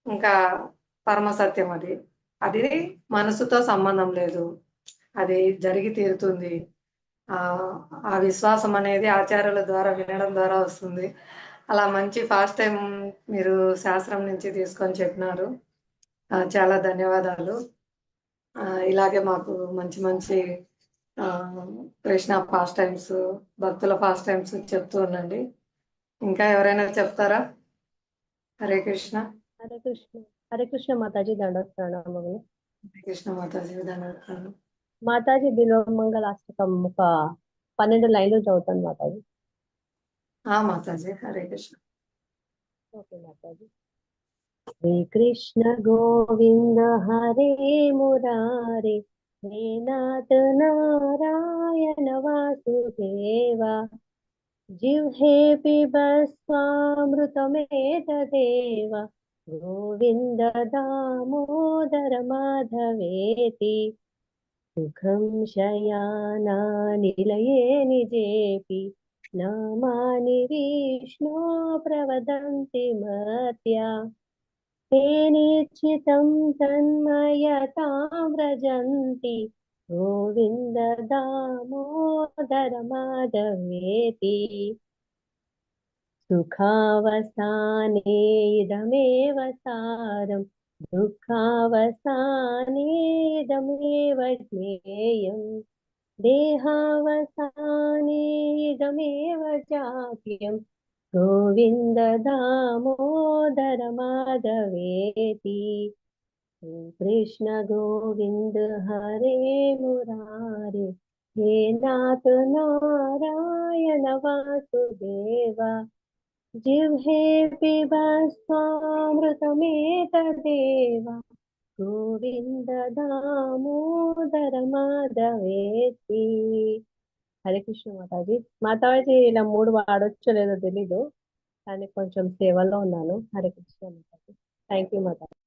ఇంకా పరమ సత్యం. అది అది మనసుతో సంబంధం లేదు, అది జరిగి తీరుతుంది. ఆ విశ్వాసం అనేది ఆచారాల ద్వారా వినడం ద్వారా వస్తుంది. అలా మంచి ఫాస్ట్ టైం మీరు శాస్త్రం నుంచి తీసుకొని చెప్పినారు. చాలా ధన్యవాదాలు. ఇలాగే మాకు మంచి మంచి కృష్ణ ఫాస్ట్ టైమ్స్, భక్తుల ఫాస్ట్ టైమ్స్ చెప్తూ ఉండండి. ఇంకా ఎవరైనా చెప్తారా? హరే కృష్ణ. హరే కృష్ణ. హరే కృష్ణ మాతాజీ, దండోత్ ప్రణామములు. హరే కృష్ణ మాతాజీ, దండోత్ ప్రణామం. మాతాజీ బిల్వమంగళాష్టకం ఒక 12 లైన్లు చదువుతాను మాతాజీ. మాతాజీ. హరే కృష్ణ. ఓకే మాతాజీ. శ్రీ కృష్ణ గోవింద హరే మురారే, హే నాథ నారాయణ వాసుదేవ, జిహ్వే పిబస్వామృతమేతదేవ, గోవింద దామోదర మాధవేతి, సుఖం శయానా నిలయే నిజేపి, నామాని విష్ణు ప్రవదంతి మర్త్యా, తేనిచ్చితం తన్మయతాం వ్రజంతి, గోవింద దామోదర మాధవేతి. సుఖావసానే ఇదమేవ సారం, దుఃఖావసానే ఇదమేవ జ్ఞేయం, దేహావసానే ఇదమేవ చాప్యం, గోవింద దామోదర మాధవేతి. కృష్ణ గోవింద హరే మురారే, హే నాథ నారాయణ వాసుదేవ, జిహ్వే పిబస్వామృతమేతదేవ, గోవింద దామోదర మాధవేతి. హరే కృష్ణ మాతాజీ. మాతాజీ ఇలా 3 వాడొచ్చో లేదో తెలీదు, కానీ కొంచెం సేవలో ఉన్నాను. హరే కృష్ణ మాతాజీ. Thank you Mataji.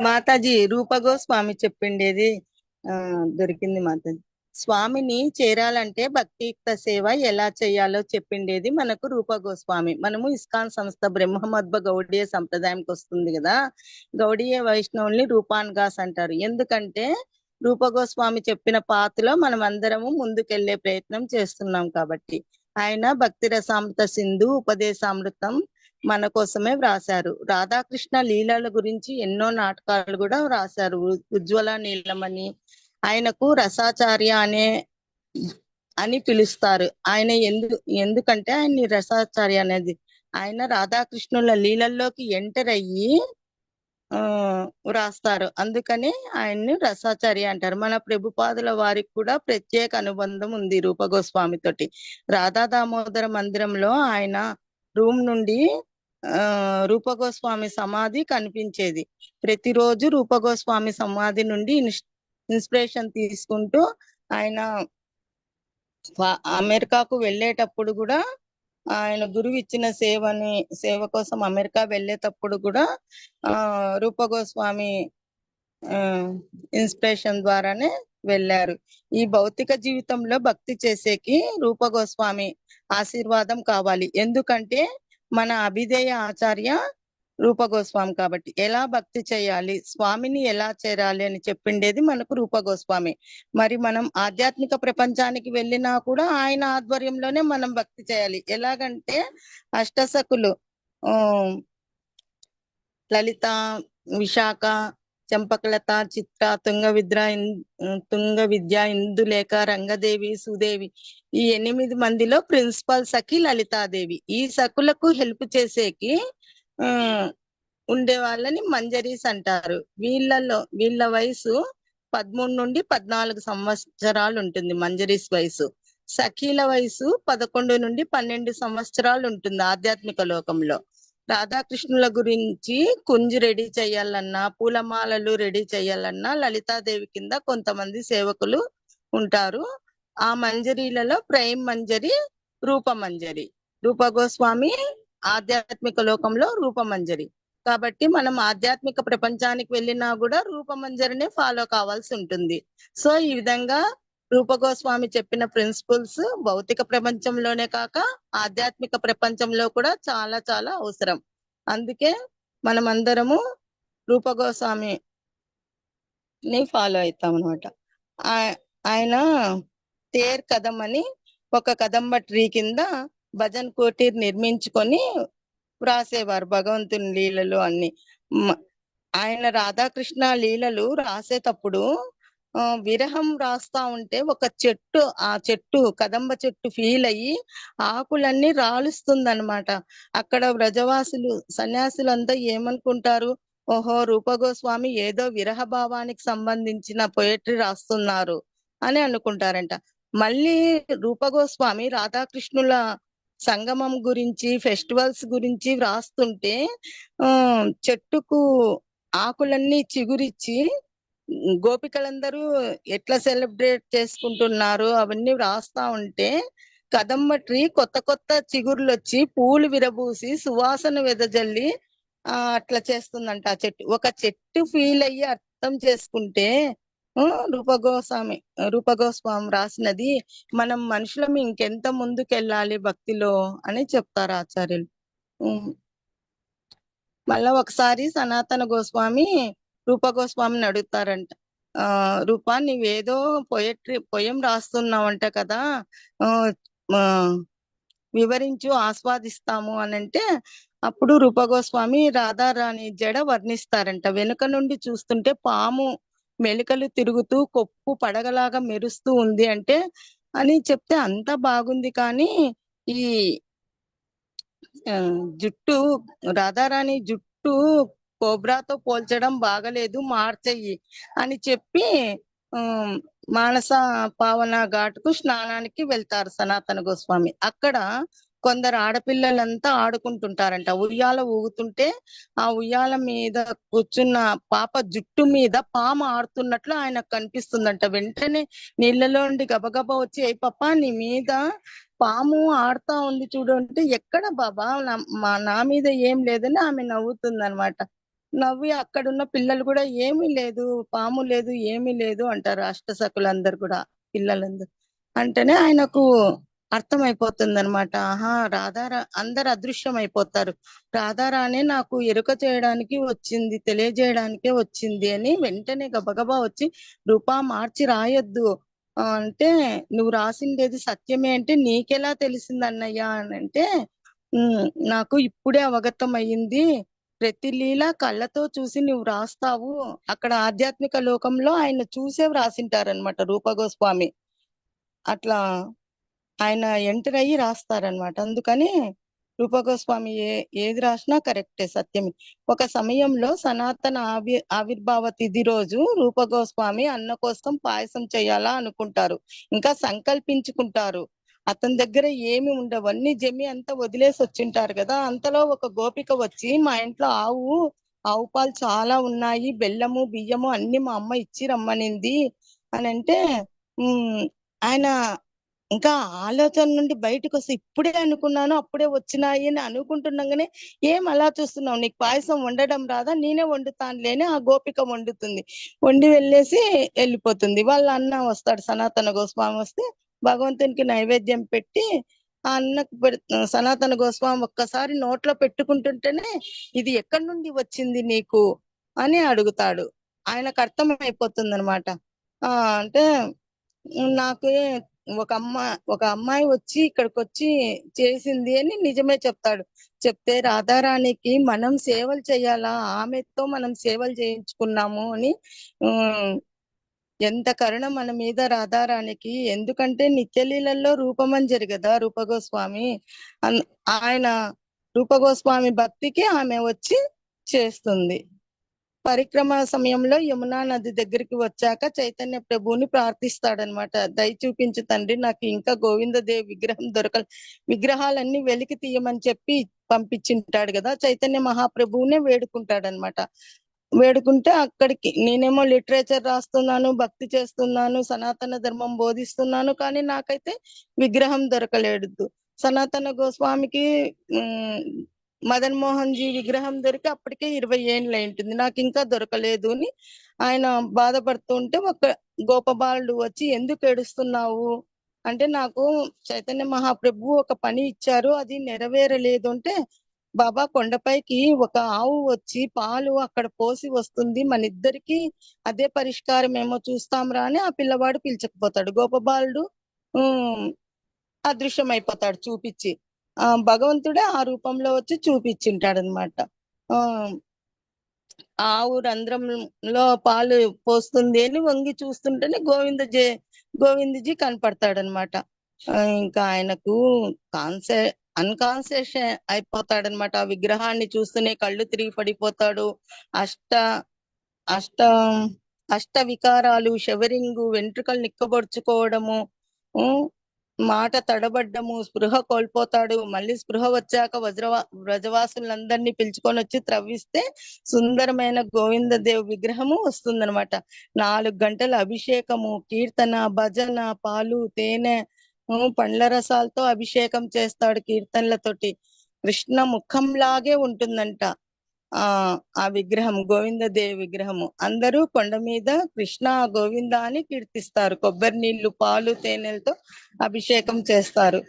మాతాజీ రూపగోస్వామి చెప్పిండేది దొరికింది మాతాజీ. స్వామిని చేరాలంటే భక్తియుక్త సేవ ఎలా చేయాలో చెప్పిండేది మనకు రూపగోస్వామి. మనము ఇస్కాన్ సంస్థ బ్రహ్మమద్భ గౌడీయ సంప్రదాయంకి వస్తుంది కదా, గౌడీయ వైష్ణవుల్ని రూపాన్గాస్ అంటారు. ఎందుకంటే రూపగోస్వామి చెప్పిన పాతలో మనం అందరము ముందుకెళ్లే ప్రయత్నం చేస్తున్నాం కాబట్టి. ఆయన భక్తి రసామృత సింధు ఉపదేశామృతం మన కోసమే వ్రాసారు. రాధాకృష్ణ లీలల గురించి ఎన్నో నాటకాలు కూడా వ్రాసారు. ఉజ్వల నీలమణి. ఆయనకు రసాచార్య అని పిలుస్తారు. ఆయన ఎందుకంటే ఆయన్ని రసాచార్య అనేది ఆయన రాధాకృష్ణుల లీలల్లోకి ఎంటర్ అయ్యి వ్రాస్తారు. అందుకనే ఆయన్ని రసాచార్య అంటారు. మన ప్రభుపాదుల వారికి కూడా ప్రత్యేక అనుబంధం ఉంది రూపగోస్వామి తోటి. రాధా దామోదర మందిరంలో ఆయన రూమ్ నుండి రూపగోస్వామి సమాధి కనిపించేది. ప్రతిరోజు రూపగోస్వామి సమాధి నుండి ఇన్స్పిరేషన్ తీసుకుంటూ ఆయన అమెరికాకు వెళ్ళేటప్పుడు కూడా, ఆయన గురువు ఇచ్చిన సేవ కోసం అమెరికా వెళ్ళేటప్పుడు కూడా రూపగోస్వామి ఇన్స్పిరేషన్ ద్వారానే వెళ్ళారు. ఈ భౌతిక జీవితంలో భక్తి చేసేకి రూపగోస్వామి ఆశీర్వాదం కావాలి. ఎందుకంటే మన అభిధేయ ఆచార్య రూపగోస్వామి కాబట్టి. ఎలా భక్తి చేయాలి, స్వామిని ఎలా చేరాలి అని చెప్పిండేది మనకు రూపగోస్వామి. మరి మనం ఆధ్యాత్మిక ప్రపంచానికి వెళ్ళినా కూడా ఆయన ఆధ్వర్యంలోనే మనం భక్తి చేయాలి. ఎలాగంటే అష్టసకులు లలిత, విశాఖ, చంపకలత, చిత్ర, తుంగ విద్య, ఇందులేఖ, రంగదేవి, సుదేవి, ఈ 8 మందిలో ప్రిన్సిపల్ సఖి లలితాదేవి. ఈ సకులకు హెల్ప్ చేసేకి ఉండే వాళ్ళని మంజరీస్ అంటారు. వీళ్ళ వయసు 13 నుండి 14 సంవత్సరాలు ఉంటుంది మంజరీస్ వయసు. సఖీల వయసు 11 నుండి 12 సంవత్సరాలు ఉంటుంది ఆధ్యాత్మిక లోకంలో. రాధాకృష్ణుల గురించి కుంజు రెడీ చేయాలన్నా, పూలమాలలు రెడీ చేయాలన్నా లలితాదేవి కింద కొంతమంది సేవకులు ఉంటారు. ఆ మంజరీలలో ప్రైమ్ మంజరి రూపమంజరి. రూపగోస్వామి ఆధ్యాత్మిక లోకంలో రూపమంజరి కాబట్టి మనం ఆధ్యాత్మిక ప్రపంచానికి వెళ్ళినా కూడా రూపమంజరినే ఫాలో కావాల్సి ఉంటుంది. సో ఈ విధంగా రూపగోస్వామి చెప్పిన ప్రిన్సిపల్స్ భౌతిక ప్రపంచంలోనే కాక ఆధ్యాత్మిక ప్రపంచంలో కూడా చాలా చాలా అవసరం. అందుకే మనం అందరము రూపగోస్వామిని ఫాలో అవుతాం అనమాట. ఆయన తేర్ కదం అని ఒక కదంబ ట్రీ కింద భజన్ కోటీర్ నిర్మించుకొని వ్రాసేవారు భగవంతుని లీలలు అన్ని. ఆయన రాధాకృష్ణ లీలలు రాసేటప్పుడు విరహం రాస్తా ఉంటే ఒక చెట్టు, ఆ చెట్టు కదంబ చెట్టు ఫీల్ అయ్యి ఆకులన్నీ రాలుస్తుందన్నమాట. అక్కడ వ్రజవాసులు సన్యాసులంతా ఏమనుకుంటారు, ఓహో రూపగోస్వామి ఏదో విరహ భావానికి సంబంధించిన పొయట్రీ రాస్తున్నారు అని అనుకుంటారంట. మళ్ళీ రూపగోస్వామి రాధాకృష్ణుల సంగమం గురించి, ఫెస్టివల్స్ గురించి వ్రాస్తుంటే చెట్టుకు ఆకులన్నీ చిగురిచ్చి గోపికలందరూ ఎట్లా సెలబ్రేట్ చేసుకుంటున్నారు అవన్నీ వ్రాస్తా ఉంటే కదంబ ట్రీ కొత్త కొత్త చిగుర్లు వచ్చి పూలు విరబూసి సువాసన వెదజల్లి అట్లా చేస్తుందంట ఆ చెట్టు. ఒక చెట్టు ఫీల్ అయ్యి అర్థం చేసుకుంటే రూపగోస్వామి రాసినది మనం మనుషులం ఇంకెంత ముందుకెళ్ళాలి భక్తిలో అని చెప్తారు ఆచార్యులు. మళ్ళా ఒకసారి సనాతన గోస్వామి రూపగోస్వామిని అడుగుతారంట, రూపా నీవేదో పొయం రాస్తున్నావంట కదా, వివరించు ఆస్వాదిస్తాము అని అంటే అప్పుడు రూపగోస్వామి రాధారాణి జడ వర్ణిస్తారంట. వెనుక నుండి చూస్తుంటే పాము మెలికలు తిరుగుతూ కొప్పు పడగలాగా మెరుస్తూ ఉంది అంటే అని చెప్తే అంతా బాగుంది, కానీ ఈ జుట్టు రాధారాణి జుట్టు కోబ్రాతో పోల్చడం బాగలేదు, మార్చెయ్యి అని చెప్పి మానస పావన ఘాటుకు స్నానానికి వెళ్తారు సనాతన గోస్వామి. అక్కడ కొందరు ఆడపిల్లలంతా ఆడుకుంటుంటారంట. ఉయ్యాల ఊగుతుంటే ఆ ఉయ్యాల మీద కూర్చున్న పాప జుట్టు మీద పాము ఆడుతున్నట్లు ఆయనకు కనిపిస్తుందంట. వెంటనే నీళ్ళలోండి గబగబా వచ్చి ఏ పాప నీ మీద పాము ఆడుతా ఉంది చూడు అంటే, ఎక్కడ బాబా నా మీద ఏం లేదని ఆమె నవ్వుతుంది అనమాట. నవ్వి అక్కడున్న పిల్లలు కూడా ఏమీ లేదు, పాము లేదు, ఏమీ లేదు అంటారు. అష్టసకులందరూ కూడా పిల్లలందరూ. అంటేనే ఆయనకు అర్థమైపోతుంది అనమాట. ఆహా, రాధారా అందరు అదృశ్యం అయిపోతారు. రాధారాణి నాకు ఎరుక చేయడానికి వచ్చింది, తెలియజేయడానికే వచ్చింది అని వెంటనే గబగబా వచ్చి, రూపా మార్చి రాయొద్దు అంటే, నువ్వు రాసిండేది సత్యమే అంటే, నీకెలా తెలిసింది అన్నయ్య అని అంటే, నాకు ఇప్పుడే అవగతం అయ్యింది. ప్రతి లీల కళ్ళతో చూసి నువ్వు రాస్తావు. అక్కడ ఆధ్యాత్మిక లోకంలో ఆయన చూసే వ్రాసింటారనమాట రూపగోస్వామి. అట్లా ఆయన ఎంటర్ అయ్యి రాస్తారనమాట. అందుకని రూపగోస్వామి ఏది రాసినా కరెక్టే, సత్యమే. ఒక సమయంలో సనాతన ఆవిర్భావ తిథి రోజు రూపగోస్వామి అన్న కోసం పాయసం చేయాలా అనుకుంటారు, ఇంకా సంకల్పించుకుంటారు. అతని దగ్గర ఏమి ఉండవు, అన్ని జమి అంతా వదిలేసి వచ్చింటారు కదా. అంతలో ఒక గోపిక వచ్చి, మా ఇంట్లో ఆవు పాలు చాలా ఉన్నాయి, బెల్లము బియ్యము అన్ని మా అమ్మ ఇచ్చి రమ్మనింది అని అంటే, ఆయన ఇంకా ఆలోచన నుండి బయటకు వస్తే, ఇప్పుడే అనుకున్నాను అప్పుడే వచ్చినాయి అని అనుకుంటున్నాగానే, ఏం అలా చూస్తున్నావు, నీకు పాయసం వండడం రాదా, నేనే వండుతానులే అని ఆ గోపిక వండుతుంది. వండి వెళ్ళేసి వెళ్ళిపోతుంది. వాళ్ళ అన్న వస్తాడు, సనాతన గోస్వామి వస్తే భగవంతునికి నైవేద్యం పెట్టి ఆ అన్నకు సనాతన గోస్వామి ఒక్కసారి నోట్లో పెట్టుకుంటుంటేనే, ఇది ఎక్కడి నుండి వచ్చింది నీకు అని అడుగుతాడు. ఆయనకు అర్థం అయిపోతుంది అనమాట. అంటే నాకు ఒక అమ్మాయి వచ్చి ఇక్కడికి వచ్చి చేసింది అని నిజమే చెప్తాడు. చెప్తే, రాధారాణికి మనం సేవలు చేయాలా, ఆమెతో మనం సేవలు చేయించుకున్నాము అని ఎంత కరుణ మన మీద రాధారాణికి. ఎందుకంటే నిత్యలీలలో రూపమంజరి కదా రూపగోస్వామి. ఆయన రూపగోస్వామి భక్తికి ఆమె వచ్చి చేస్తుంది. పరిక్రమ సమయంలో యమునా నది దగ్గరికి వచ్చాక చైతన్య ప్రభువుని ప్రార్థిస్తాడనమాట. దయ చూపించు తండ్రి, నాకు ఇంకా గోవిందదేవి విగ్రహం విగ్రహాలన్నీ వెలికి తీయమని చెప్పి పంపించింటాడు కదా. చైతన్య మహాప్రభువునే వేడుకుంటాడనమాట. వేడుకుంటే అక్కడికి, నేనేమో లిటరేచర్ రాస్తున్నాను, భక్తి చేస్తున్నాను, సనాతన ధర్మం బోధిస్తున్నాను, కానీ నాకైతే విగ్రహం దొరకలేదు. సనాతన గోస్వామికి మదన్ మోహన్ జీ విగ్రహం దొరికి అప్పటికే 20 ఏళ్ళు అయింటుంది, నాకు ఇంకా దొరకలేదు అని ఆయన బాధపడుతూ ఉంటే, ఒక గోపబాలుడు వచ్చి, ఎందుకు ఏడుస్తున్నావు అంటే, నాకు చైతన్య మహాప్రభు ఒక పని ఇచ్చారు, అది నెరవేరలేదు అంటే, బాబా కొండపైకి ఒక ఆవు వచ్చి పాలు అక్కడ పోసి వస్తుంది, మన ఇద్దరికి అదే పరిష్కారం ఏమో చూస్తాం రా అని ఆ పిల్లవాడు పిలిచకపోతాడు. గోపబాలుడు అదృశ్యం అయిపోతాడు చూపించి. భగవంతుడే ఆ రూపంలో వచ్చి చూపించింటాడు అనమాట. ఆవు రంధ్రంలో పాలు పోస్తుంది అని వంగి చూస్తుంటేనే గోవిందజీ కనపడతాడనమాట. ఇంకా ఆయనకు అన్కాన్షియస్ అయిపోతాడనమాట. ఆ విగ్రహాన్ని చూస్తూనే కళ్ళు తిరిగి పడిపోతాడు. అష్ట వికారాలు, షవరింగు, వెంట్రుకలు నిక్కబొడుచుకోవడము, మాట తడబడ్డము, స్పృహ కోల్పోతాడు. మళ్ళీ స్పృహ వచ్చాక వ్రజవాసులందరినీ పిలుచుకొని వచ్చి త్రవ్విస్తే సుందరమైన గోవిందదేవ్ విగ్రహము వస్తుందనమాట. 4 గంటల అభిషేకము, కీర్తన, భజన, పాలు, తేనె, పండ్ల రసాలతో అభిషేకం చేస్తాడు కీర్తనలతోటి. కృష్ణ ముఖంలాగే ఉంటుందంట ఆ విగ్రహం, గోవిందదేవి విగ్రహము. అందరూ కొండ మీద కృష్ణ గోవింద అని కీర్తిస్తారు. కొబ్బరి నీళ్లు, పాలు, తేనెలతో అభిషేకం చేస్తారు.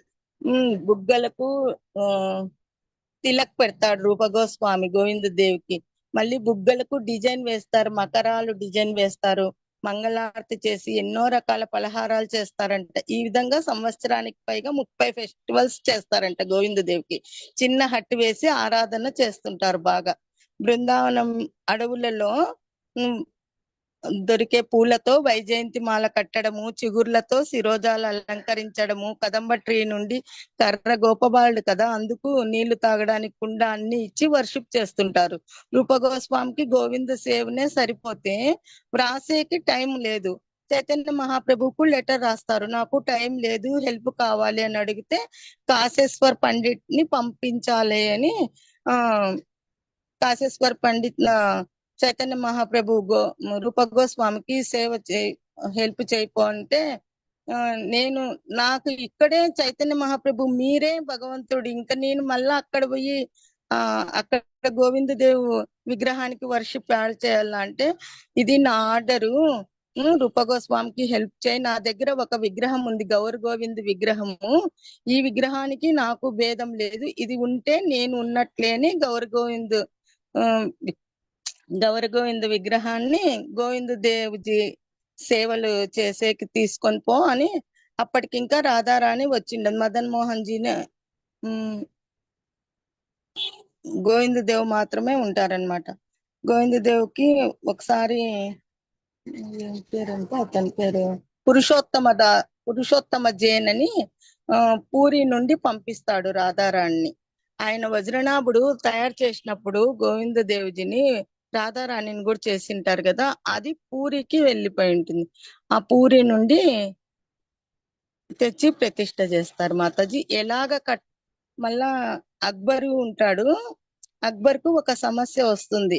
బుగ్గలకు తిలక్ పెడతాడు రూపగోస్వామి గోవిందదేవికి. మళ్ళీ బుగ్గలకు డిజైన్ వేస్తారు, మకరాలు డిజైన్ వేస్తారు. మంగళారతి చేసి ఎన్నో రకాల పలహారాలు చేస్తారంట. ఈ విధంగా సంవత్సరానికి పైగా 30 ఫెస్టివల్స్ చేస్తారంట గోవిందదేవికి. చిన్న హట్టు వేసి ఆరాధన చేస్తుంటారు బాగా. బృందావనం అడవులలో దొరికే పూలతో వైజయంతి మాల కట్టడము, చిగుర్లతో శిరోజాలు అలంకరించడము, కదంబ ట్రీ నుండి కర్ర గోపబాలుడు కదా, అందుకు నీళ్లు తాగడానికి కుండ అన్ని ఇచ్చి వర్షిప్ చేస్తుంటారు. రూపగోస్వామికి గోవింద సేవనే సరిపోతే వ్రాసేకి టైం లేదు. చైతన్య మహాప్రభుకు లెటర్ రాస్తారు, నాకు టైం లేదు, హెల్ప్ కావాలి అని అడిగితే కాశేశ్వర్ పండిట్ ని పంపించాలి అని కాశేశ్వర్ పండిత్ చైతన్య మహాప్రభు రూపగోస్వామికి హెల్ప్ చేయపో అంటే, నాకు ఇక్కడే చైతన్య మహాప్రభు మీరే భగవంతుడు, ఇంకా నేను మళ్ళా అక్కడ పోయి అక్కడ గోవిందదేవ్ విగ్రహానికి వర్షిప్ యాడ్ చేయాలంటే ఇది నా ఆర్డరు, రూపగోస్వామికి హెల్ప్ చేయి, నా దగ్గర ఒక విగ్రహం ఉంది, గౌర గోవింద్ విగ్రహము, ఈ విగ్రహానికి నాకు భేదం లేదు, ఇది ఉంటే నేను ఉన్నట్లేని గౌర గోవింద్ విగ్రహాన్ని గోవింద దేవుజీ సేవలు చేసేకి తీసుకొని పో అని. అప్పటికి ఇంకా రాధారాణి వచ్చిండదు, మదన్ మోహన్ జీని గోవిందదేవ్ మాత్రమే ఉంటారనమాట. గోవిందదేవ్కి ఒకసారి ఏం పేరంటే అతని పేరు పురుషోత్తమ జైన్ అని పూరి నుండి పంపిస్తాడు రాధారాణిని. ఆయన వజ్రనాభుడు తయారు చేసినప్పుడు గోవిందదేవ్జిని రాధారాణిని కూడా చేసింటారు కదా, అది పూరికి వెళ్ళిపోయి ఉంటుంది. ఆ పూరి నుండి తెచ్చి ప్రతిష్ఠ చేస్తారు మాతాజీ. మళ్ళా అక్బరు ఉంటాడు, అక్బర్ కు ఒక సమస్య వస్తుంది.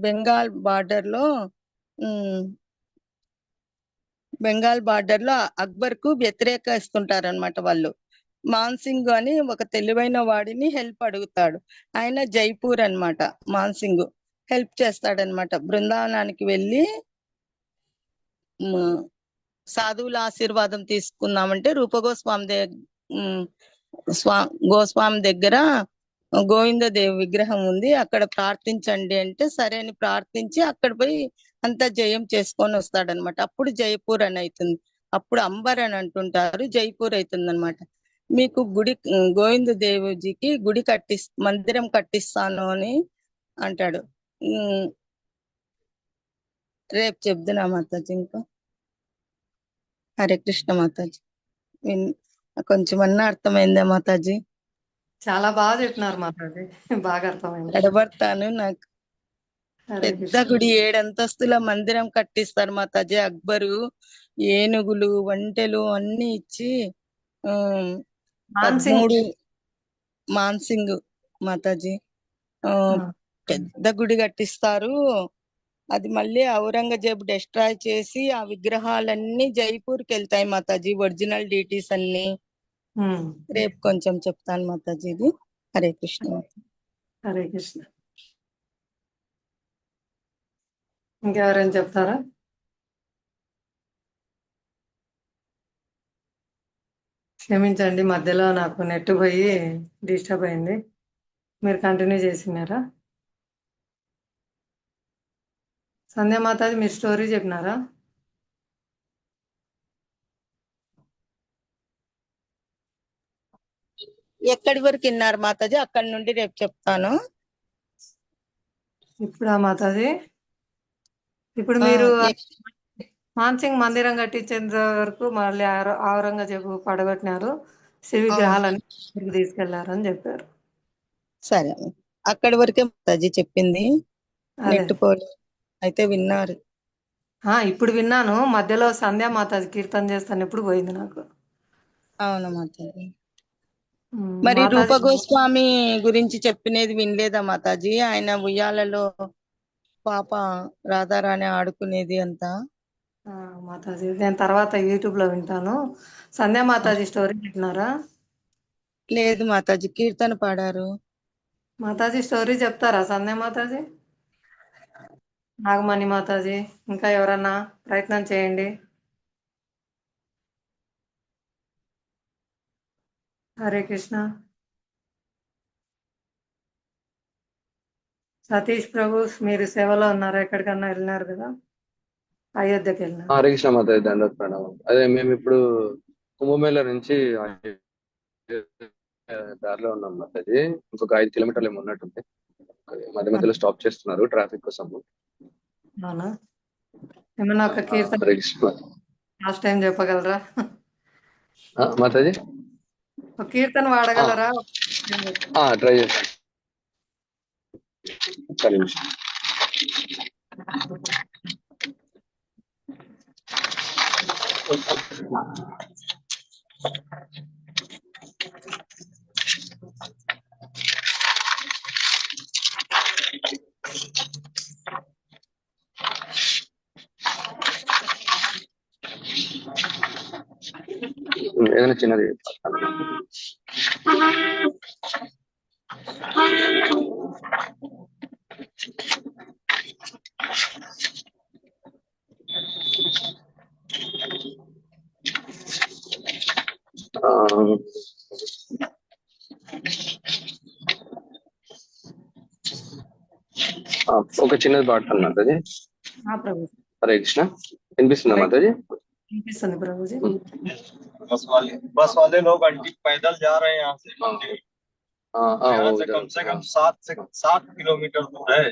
బెంగాల్ బార్డర్ లో అక్బర్ కు వ్యతిరేకిస్తుంటారనమాట వాళ్ళు. మాన్సింగ్ అని ఒక తెలివైన వాడిని హెల్ప్ అడుగుతాడు, ఆయన జైపూర్ అన్నమాట. మాన్సింగ్ హెల్ప్ చేస్తాడనమాట. బృందావనానికి వెళ్ళి సాధువుల ఆశీర్వాదం తీసుకుందామంటే గోస్వామి దగ్గర గోవిందదేవ్ విగ్రహం ఉంది, అక్కడ ప్రార్థించండి అంటే సరే అని ప్రార్థించి అక్కడ పోయి అంతా జయం చేసుకొని వస్తాడనమాట. అప్పుడు జైపూర్ అని అవుతుంది, అప్పుడు అంబర్ అని అంటుంటారు, జైపూర్ అవుతుంది అనమాట. మీకు గోవిందదేవుజీకి మందిరం కట్టిస్తాను అని అంటాడు. రేపు చెప్తున్నా మాతాజీ. ఇంకా హరే కృష్ణ మాతాజీ. కొంచెం అన్నా అర్థమైందా మాతాజీ? చాలా బాగా చెప్పినారు మాతాజీ, బాగా అర్థమైంది. ఎడబడతాను. నాకు హరే పెద్ద కృష్ణ. గుడి 7 అంతస్తుల మందిరం కట్టిస్తారు మాతాజీ. అక్బరు ఏనుగులు వంటెలు అన్ని ఇచ్చి మాన్సింగ్ 13 మాన్సింగ్ మాతాజీ పెద్ద గుడి కట్టిస్తారు. అది మళ్ళీ ఔరంగజేబు డిస్ట్రాయ్ చేసి ఆ విగ్రహాలన్నీ జైపూర్కి వెళ్తాయి మాతాజీ, ఒరిజినల్ డీటీస్ అన్ని. రేపు కొంచెం చెప్తాను మాతాజీ ఇది. హరే కృష్ణ. హరే కృష్ణ. ఇంకెవరైనా చెప్తారా? క్షమించండి, మధ్యలో నాకు నెట్ పోయి డిస్టర్బ్ అయింది. మీరు కంటిన్యూ చేసినారా? సంధ్యా మాతాజీ మీరు స్టోరీ చెప్పినారా? ఎక్కడి వరకు విన్నారు మాతాజీ? అక్కడి నుండి రేపు చెప్తాను. ఇప్పుడా మాతాజీ? ఇప్పుడు మీరు మాన్సింగ్ మందిరం కట్టించేంత వరకు మళ్ళీ ఔరంగజేబు పడగొట్టినారు, శివ విగ్రహాలన్నీ తీసుకెళ్లారని చెప్పారు. సరే, అక్కడి వరకే మాతాజీ చెప్పింది. అదే నెట్ పోలు అయితే విన్నారు. ఇప్పుడు విన్నాను, మధ్యలో సంధ్యా మాతాజీ కీర్తన చేస్తాను ఎప్పుడు పోయింది నాకు. అవును మాతాజీ. మరి మాతాజీ రూపగోస్వామి గురించి చెప్పినది వినలేదా మాతాజీ? ఆయన ఉయ్యాలలో పాప రాధారాణి ఆడుకునేది అంతా. మాతాజీ నేను తర్వాత యూట్యూబ్ లో వింటాను. సంధ్యా మాతాజీ స్టోరీ వింటున్నారా? లేదు మాతాజీ, కీర్తన పాడారు. మాతాజీ స్టోరీ చెప్తారా సంధ్యా మాతాజీ? నాగమణి మాతాజీ ఇంకా ఎవరన్నా ప్రయత్నం చేయండి. హరే కృష్ణ. సతీష్ ప్రభు మీరు సేవలో ఉన్నారా? ఎక్కడికన్నా వెళ్ళినారు కదా, అయోధ్యకి వెళ్ళినారు. హరే కృష్ణ మాతాజీ, దండోత్ ప్రణామం. అదే మేము ఇప్పుడు కుంభమేళ నుంచి దారిలో ఉన్నాం మాతాజీ. ఇంకొక 5 కిలోమీటర్లు ఏమో ఉన్నట్టుంది. మధ్య మధ్యలో స్టాప్ చేస్తున్నారు ట్రాఫిక్ కోసం. అవునా? ఏమన్నా ఒక కీర్తన హరే కృష్ణ లాస్ట్ టైం చెప్పగలరా? మాతాజీ ఒక కీర్తన వాడగలరా? ట్రై చేస్తాను. ఒక్క నిమిషం. ఏదైనా చిన్నది. ఒక చిన్నది పాడతాను మాతాజీ. ప్రభుజీ హరే కృష్ణ. వినిపిస్తుందా హరే మాతాజీ? వినిపిస్తుంది ప్రభుజీ. बस वाले लोग आंटी पैदल जा रहे हैं यहाँ से मंदिर। यहाँ से कम से कम 7 किलोमीटर दूर है।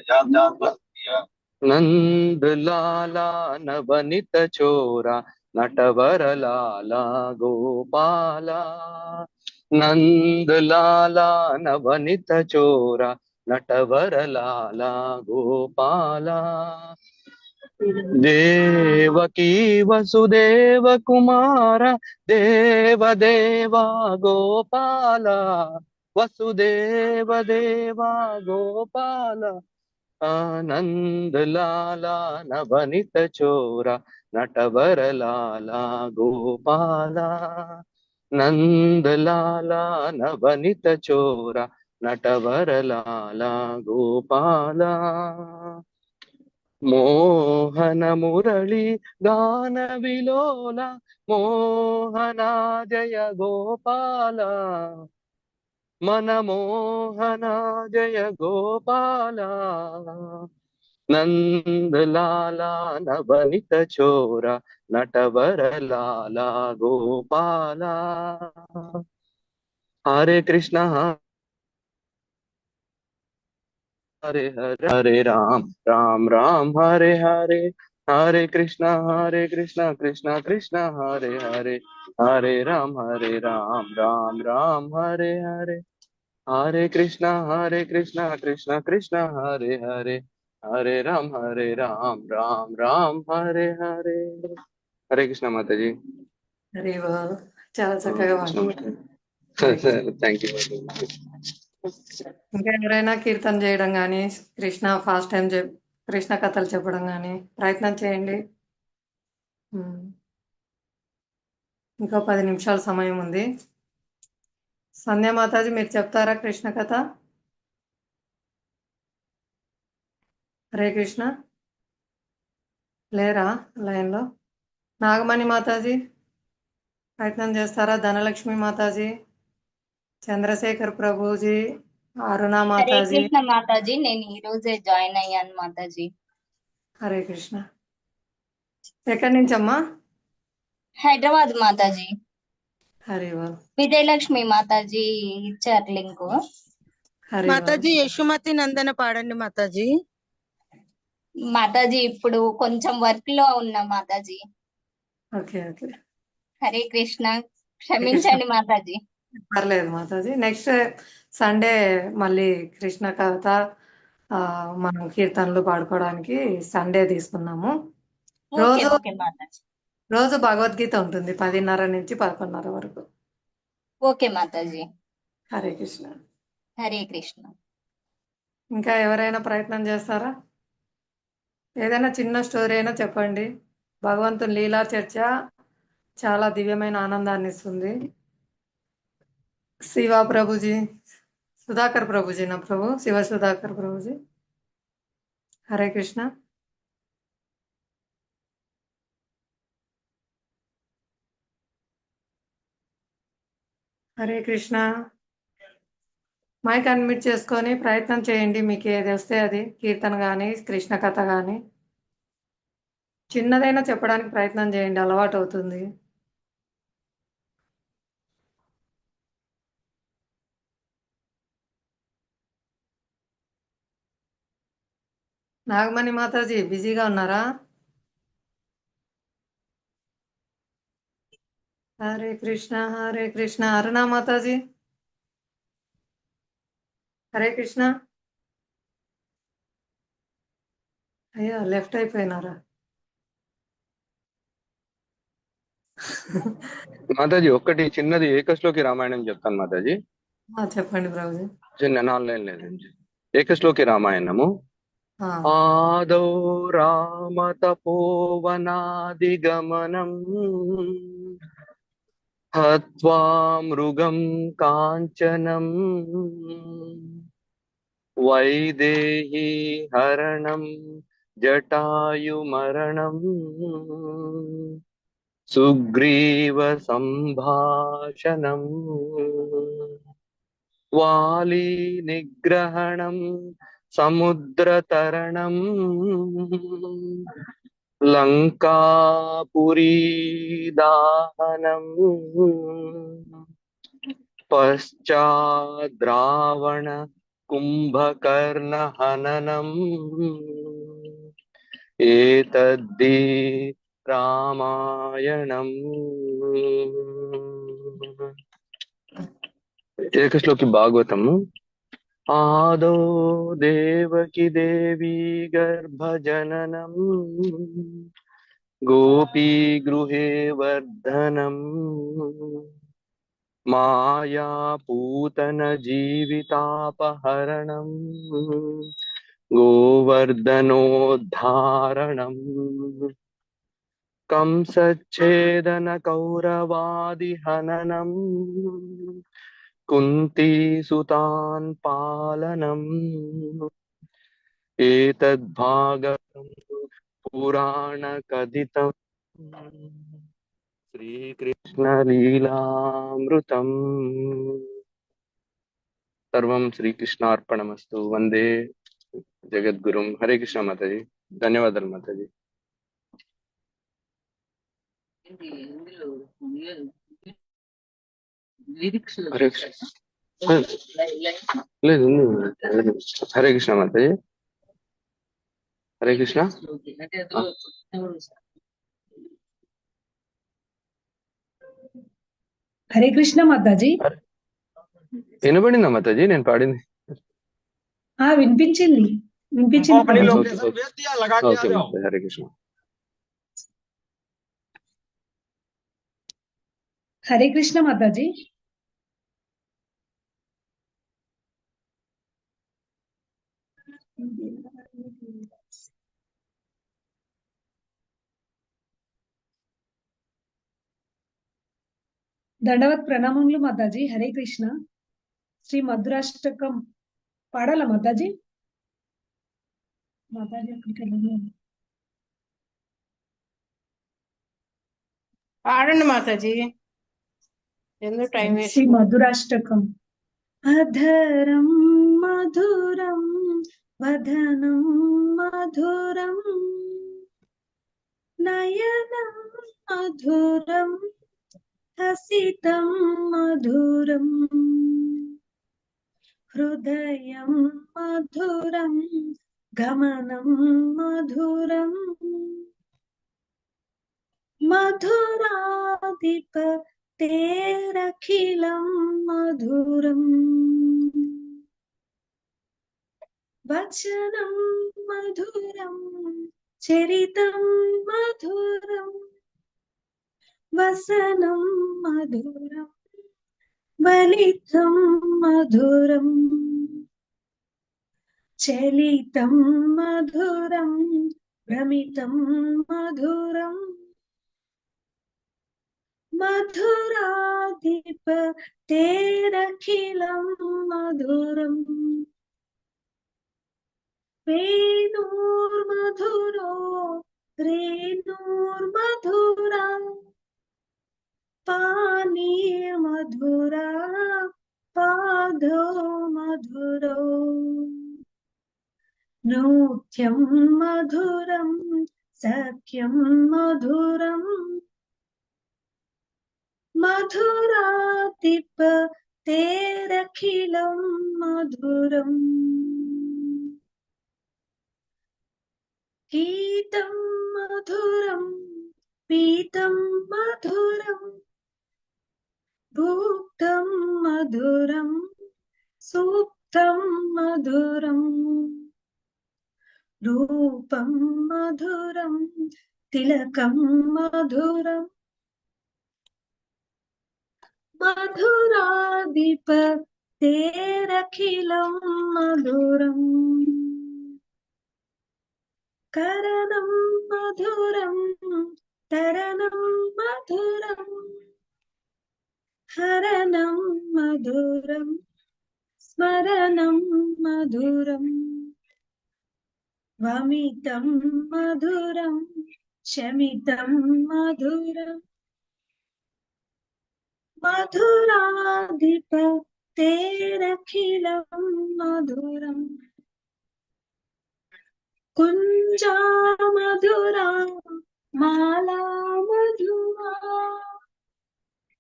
नंद लाला नवनित चोरा नटवर लाला गोपाला, नंद लाला नवनित चोरा नटवर लाला गोपाला, देवकी वसुदेव कुमार देव देवा गोपाला, वसुदेव देवा गोपाला, आनंद लाला नवनित चोरा नटवर लाला गोपाला, नंद लाला नवनित चोरा नटवर लाला गोपाला, मोहन मुरली गान विलोला मोहना जय गोपाला, मनमोहना जय गोपाला, नंद लाला नवनित चोरा नटवर लाला गोपाला, हरे कृष्ण हरे हरे हरे राम राम राम हरे हरे, हरे कृष्ण कृष्ण कृष्ण हरे हरे, हरे राम राम राम हरे हरे, हरे कृष्ण कृष्ण कृष्ण हरे हरे, हरे राम राम राम हरे हरे. हरे कृष्ण माताजी. హరి బోల్. చాలా చక్కగా పాడారు. Thank you. ఇంకా ఎవరైనా కీర్తన చేయడం కానీ కృష్ణ ఫాస్ట్ టైం కృష్ణ కథలు చెప్పడం కానీ ప్రయత్నం చేయండి. ఇంకా 10 నిమిషాల సమయం ఉంది. సంధ్యా మాతాజీ మీరు చెప్తారా కృష్ణ కథ? హరే కృష్ణ లేరా లైన్లో? నాగమణి మాతాజీ ప్రయత్నం చేస్తారా? ధనలక్ష్మి మాతాజీ, చంద్రశేఖర్ ప్రభుజీ, అరుణ హరే మాతాజీ. కృష్ణ మాతాజీ, నేను ఈ రోజే జాయిన్ అయ్యాను మాతాజీ. హరే కృష్ణ. ఎక్కడి నుంచి అమ్మా? హైదరాబాద్ మాతాజీ. హరి బోల్. విజయలక్ష్మి మాతాజీ ఇచ్చారు లింక్. హరి బోల్. మాతాజీ యశోమతి నందన పాడండి మాతాజీ. మాతాజీ ఇప్పుడు కొంచెం వర్క్ లో ఉన్నా మాతాజీ. Okay okay. హరే కృష్ణ, క్షమించండి మాతాజీ. పర్లేదు మాతాజీ. నెక్స్ట్ సండే మళ్ళీ కృష్ణ కథ మనం కీర్తనలు పాడుకోవడానికి సండే తీసుకున్నాము. ఓకే రోజు ఓకే మాతాజీ. రోజు భగవద్గీత ఉంటుంది 10:30 నుంచి 11:30 వరకు. ఓకే మాతాజీ. హరే కృష్ణ. హరే కృష్ణ. ఇంకా ఎవరైనా ప్రయత్నం చేస్తారా? ఏదైనా చిన్న స్టోరీ అయినా చెప్పండి. భగవంతుని లీలా చర్చ చాలా దివ్యమైన ఆనందాన్ని ఇస్తుంది. శివ ప్రభుజీ, సుధాకర్ ప్రభుజీ నా ప్రభు, శివ సుధాకర్ ప్రభుజీ. హరే కృష్ణ. హరే కృష్ణ. మైక్ అన్మ్యూట్ చేసుకొని ప్రయత్నం చేయండి. మీకు ఏది వస్తే అది, కీర్తన కానీ కృష్ణ కథ కానీ చిన్నదైనా చెప్పడానికి ప్రయత్నం చేయండి, అలవాటు అవుతుంది. నాగమణి మాతాజీ బిజీగా ఉన్నారా? హరే కృష్ణ అరుణ మాతాజీ. హరే కృష్ణ. అయ్యా లెఫ్ట్ అయిపోయినారా? మాతాజీ ఒక్కటి చిన్నది ఏకశ్లోకి రామాయణం చెప్తాను మాతాజీ. చెప్పండి ప్రభుజీ. చిన్న ఆన్లైన్ లేదు. ఏకశ్లోకి రామాయణము. ఆదౌ రామ తపోవనాదిగమనం హత్వా మృగం కాంచనం వైదేహి హరణం జటాయుమరణం సుగ్రీవ సంభాషణం వాలి నిగ్రహణం సముద్రతరణం లంకాపురీ దాహనం పశ్చాద్రావణ కుంభకర్ణ హననం ఏతద్ధి రామాయణం. ఏకశ్లోకి భాగవతము. ఆదో దేవకి దేవీ గర్భజననం గోపీ గృహే వర్ధనం మాయాపూతన జీవితాపహరణం గోవర్ధనోద్ధారణం కంసచ్ఛేదన కౌరవాది హననం కుంతీసుతాన్ పాలనం ఏతద్భాగవతం పురాణ కథితం శ్రీకృష్ణ లీలామృతం. సర్వం శ్రీకృష్ణార్పణమస్తు. వందే జగద్గురుం. హరే కృష్ణ మాతాజీ. ధన్యవాదాలు మాతాజీ. హరే కృష్ణ. లేదు, హరే కృష్ణ మాతాజీ. హరే కృష్ణ. హరే కృష్ణ మాతాజీ. వినబడిందా మాతాజీ నేను పాడింది? వినిపించింది. హరే కృష్ణ. హరే కృష్ణ మాతాజీ. దండవత్ ప్రణామములు మాతాజీ. హరే కృష్ణ. శ్రీ మధురాష్టకం పాడాల మాతాజీ? మాతాజీ అక్కడికి వెళ్ళలేదు. పాడండి మాతాజీ, ఎందుకు టైం వేస్ట్. శ్రీ మధురాష్టకం. అధరం మధురం వదనం మధురం నయనం మధురం హసితం మధురం హృదయం మధురం గమనం మధురం మధురాధిపతేరఖిలం మధురం వచనం మధురం చరితం మధురం వసనం మధురం వలితం మధురం చలితం మధురం భ్రమితం మధురం మధురాధిపతేరఖిలం మధురం వేణుర్మధురో రేణుర్మధురా పానీయమధురా పాదో మధురో నృత్యం మధురం సఖ్యం మధురం మధురాధిపతేరఖిలం మధురం గీతం మధురం పీతం మధురం భూక్తం మధురం సూక్తం మధురం రూపం మధురం తిలకం మధురం మధురాధిపతేరఖిలం మధురం కరణం మధురం తరణం మధురం హరణం మధురం స్మరణం మధురం వమితం మధురం శమితం మధురం మధురాధిపతేరఖిలం మధురం గుంజా మధురా మాలా మధురా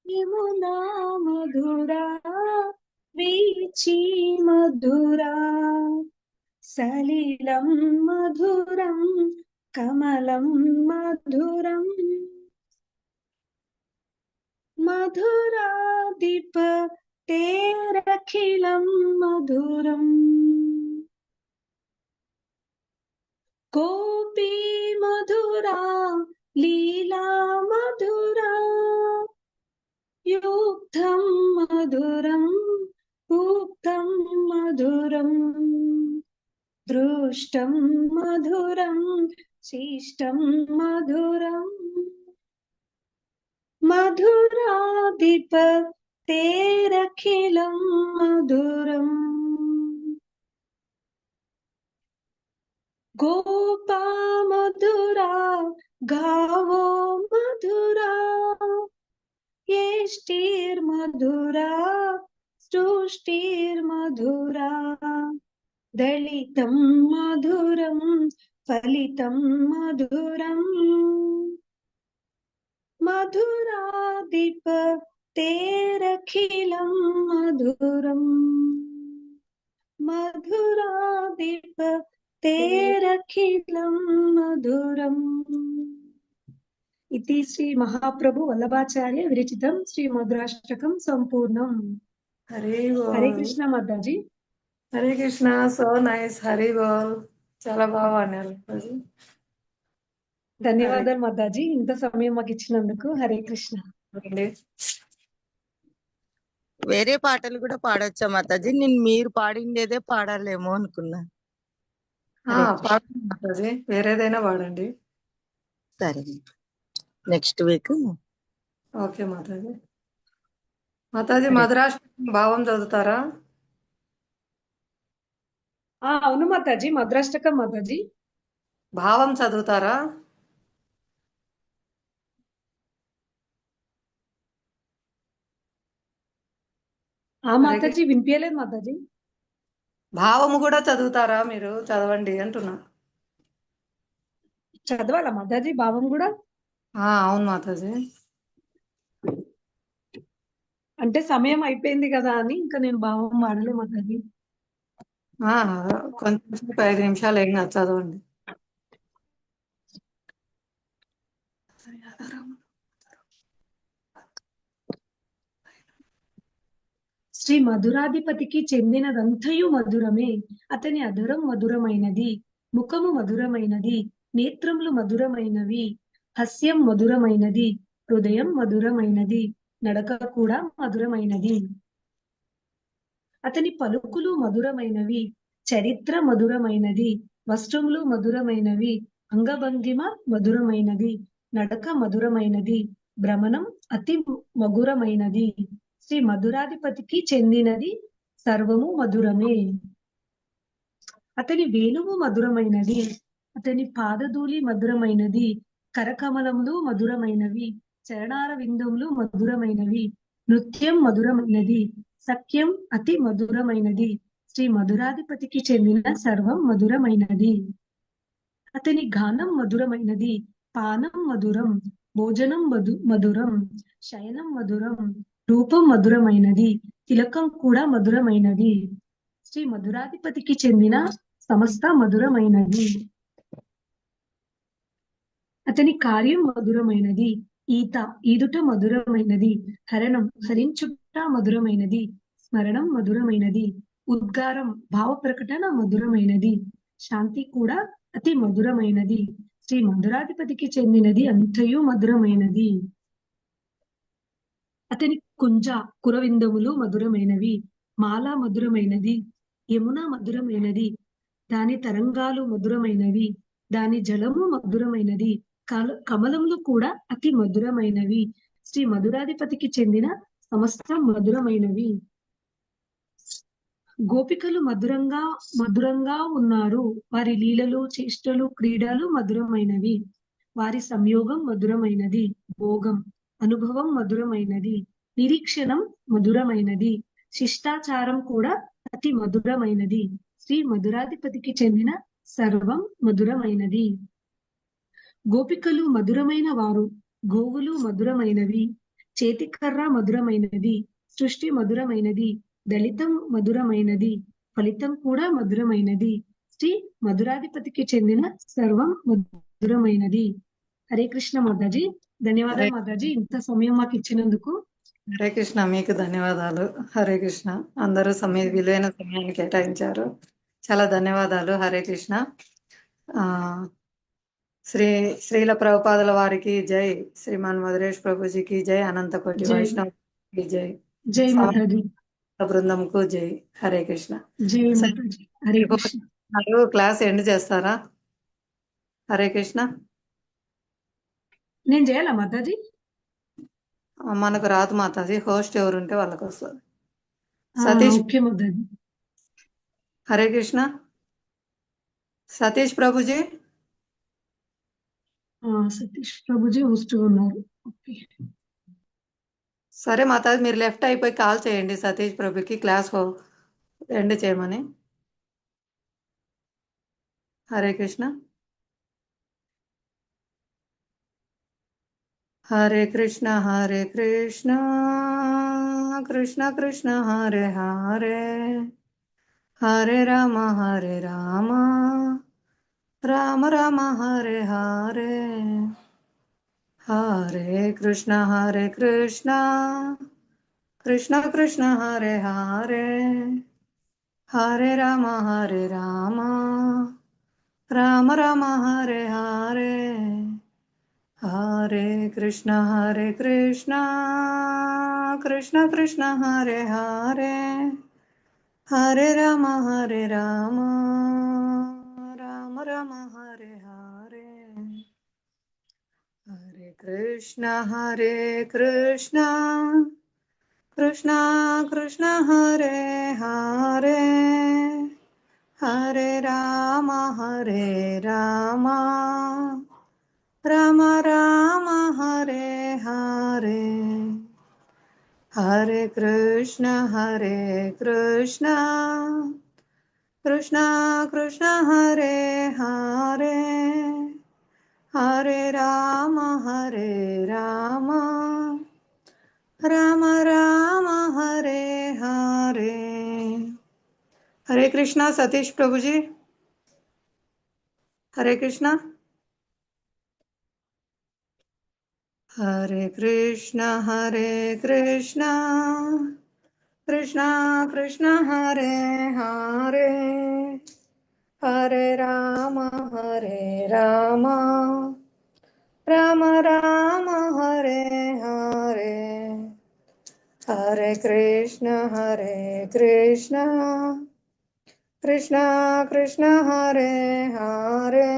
యమునా మధురా వీచి మధురా సలిలం మధురం కమలం మధురం మధురాధిప తేరఖిలం మధురం గోపీ మధురా లీలా మధురా యుక్తం మధురం ఉక్తం మధురం దృష్టం మధురం శిష్టం మధురం మధురాధిప తేరఖిలం మధురం గోపా మధురా గావో మధురా యష్టిర్మధురా సృష్టిర్మధురా దళితం మధురం ఫలితం మధురం మధురాధిప తేరఖిలం మధురం మధురాధిప తేరఖిలం మధురం. ఇది శ్రీ మహాప్రభు వల్లభాచార్య విరచితం శ్రీ మధురాష్టకం సంపూర్ణం. హరి హరే కృష్ణ మాతాజీ. హరే కృష్ణ. So nice. హరి బోల్. చాలా బాగా పాడారు మాతాజీ. ధన్యవాదాలు మాతాజీ, ఇంత సమయం మాకు ఇచ్చినందుకు. హరే కృష్ణ. వేరే పాటలు కూడా పాడొచ్చా మాతాజీ? నేను మీరు పాడిండేదే పాడాలేమో అనుకున్నా. పాడండి మాతాజీ, వేరేదైనా పాడండి. సరే, next week. Okay Mataji. Mataji Madhurashtakam భావం చదువుతారా? అవును మాతాజీ, మధురాష్టకం మాతాజీ. భావం చదువుతారా? మాతాజీ వినిపించలేదు మాతాజీ. భావము కూడా చదువుతారా మీరు? చదవండి అంటున్నా. చదవాలా మాతాజీ భావం కూడా? అవును మాతాజీ. అంటే సమయం అయిపోయింది కదా అని ఇంకా నేను భావం వాడలే మాతాజీ. కొంచెం 5 నిమిషాలు ఏం కాదు, చదవండి. శ్రీ మధురాధిపతికి చెందినదంతయు మధురమే. అతని అధరం మధురమైనది, ముఖము మధురమైనది, నేత్రములు మధురమైనవి, హస్యం మధురమైనది, హృదయం మధురమైనది, నడక కూడా మధురమైనది. అతని పలుకులు మధురమైనవి, చరిత్ర మధురమైనది, వస్త్రములు మధురమైనవి, అంగభంగిమ మధురమైనది, నడక మధురమైనది, భ్రమణం అతి మధురమైనది. శ్రీ మధురాధిపతికి చెందినది సర్వము మధురమే. అతని వేణువు మధురమైనది, అతని పాదధూళి మధురమైనది, కరకమలములు మధురమైనవి, చరణార విందములు మధురమైనవి, నృత్యం మధురమైనది, సఖ్యం అతి మధురమైనది. శ్రీ మధురాధిపతికి చెందిన సర్వం మధురమైనది. అతని గానం మధురమైనది, పానం మధురం, భోజనం మధురం, శయనం మధురం, రూపం మధురమైనది, తిలకం కూడా మధురమైనది. శ్రీ మధురాధిపతికి చెందిన సమస్త మధురమైనది. అతని కార్యం మధురమైనది, ఈదుట మధురమైనది, హరణం హరించుట మధురమైనది, స్మరణం మధురమైనది, ఉద్గారం భావ ప్రకటన మధురమైనది, శాంతి కూడా అతి మధురమైనది. శ్రీ మధురాధిపతికి చెందినది అంతయు మధురమైనది. అతని కుంజ కురవిందములు మధురమైనవి, మాల మధురమైనది, యమున మధురమైనది, దాని తరంగాలు మధురమైనవి, దాని జలము మధురమైనది, కమలములు కూడా అతి మధురమైనవి. శ్రీ మధురాధిపతికి చెందిన సమస్త మధురమైనవి. గోపికలు మధురంగా ఉన్నారు. వారి లీలలు, చేష్టలు, క్రీడలు మధురమైనవి. వారి సంయోగం మధురమైనది, భోగం అనుభవం మధురమైనది, నిరీక్షణం మధురమైనది, శిష్టాచారం కూడా అతి మధురమైనది. శ్రీ మధురాధిపతికి చెందిన సర్వం మధురమైనది. గోపికలు మధురమైన వారు, గోవులు మధురమైనవి, చేతికర్ర మధురమైనది, సృష్టి మధురమైనది, దళితం మధురమైనది, ఫలితం కూడా మధురమైనది. శ్రీ మధురాధిపతికి చెందిన సర్వం మధురమైనది. హరే కృష్ణ మాతాజీ. ధన్యవాదాలు మాతాజీ, ఇంత సమయం మాకు ఇచ్చినందుకు. హరే కృష్ణ, మీకు ధన్యవాదాలు. హరే కృష్ణ, అందరూ విలువైన సమయాన్ని కేటాయించారు. చాలా ధన్యవాదాలు. హరే కృష్ణ. శ్రీల ప్రభుపాదుల వారికి జై, శ్రీమాన్ మధురేష్ ప్రభుజీకి జై, అనంతకోటి వైష్ణవ్ జై, జై మాతాజీ. బృందంకు జై. హరే కృష్ణ. జై మాతాజీ. హరే కృష్ణ. క్లాస్ ఎండ్ చేస్తారా? హరే కృష్ణ. నేను చేయాలా మాతాజీ? మనకు రాదు మాతాజీ, హోస్ట్ ఎవరు ఉంటే వాళ్ళకి వస్తుంది. సతీష్. ఓకే మాతాజీ. హరే కృష్ణ. సతీష్ ప్రభుజీ. సతీష్ ప్రభుజీ హోస్ట్ ఉన్నారు. ఓకే, సరే మాతాజీ, మీరు లెఫ్ట్ అయిపోయి కాల్ చేయండి సతీష్ ప్రభుకి క్లాస్ ఎండ్ చేయమని. హరే కృష్ణ. హరే కృష్ణ హరే కృష్ణ కృష్ణ కృష్ణ హరే హరే, హరే రామ రామ రామ హరే హరే. హరే కృష్ణ కృష్ణ కృష్ణ హరే హరే, హరే రామ రామ రామ హరే హరే. హరే కృష్ణ కృష్ణ కృష్ణ హరే హరే, హరే రామ రామ రామ హరే హరే. హరే కృష్ణ కృష్ణ కృష్ణ హరే హరే, హరే రామ రామ రామ హరే హరే. హరే కృష్ణ కృష్ణ కృష్ణ హరే హరే, హరే రామ రామ రామ హరే హరే. హరే కృష్ణ. సతీష్ ప్రభుజీ. హరే కృష్ణ. హరే కృష్ణ కృష్ణ కృష్ణ హరే హరే, హరే రామ రామ రామ హరే హరే. హరే కృష్ణ కృష్ణ కృష్ణ హరే హరే.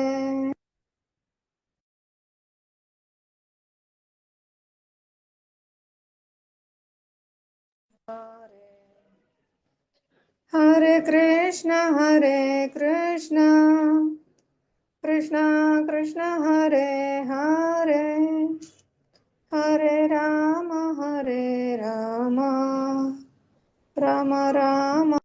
హరే కృష్ణ కృష్ణ కృష్ణ హరే హరే, హరే రామ రామ రామ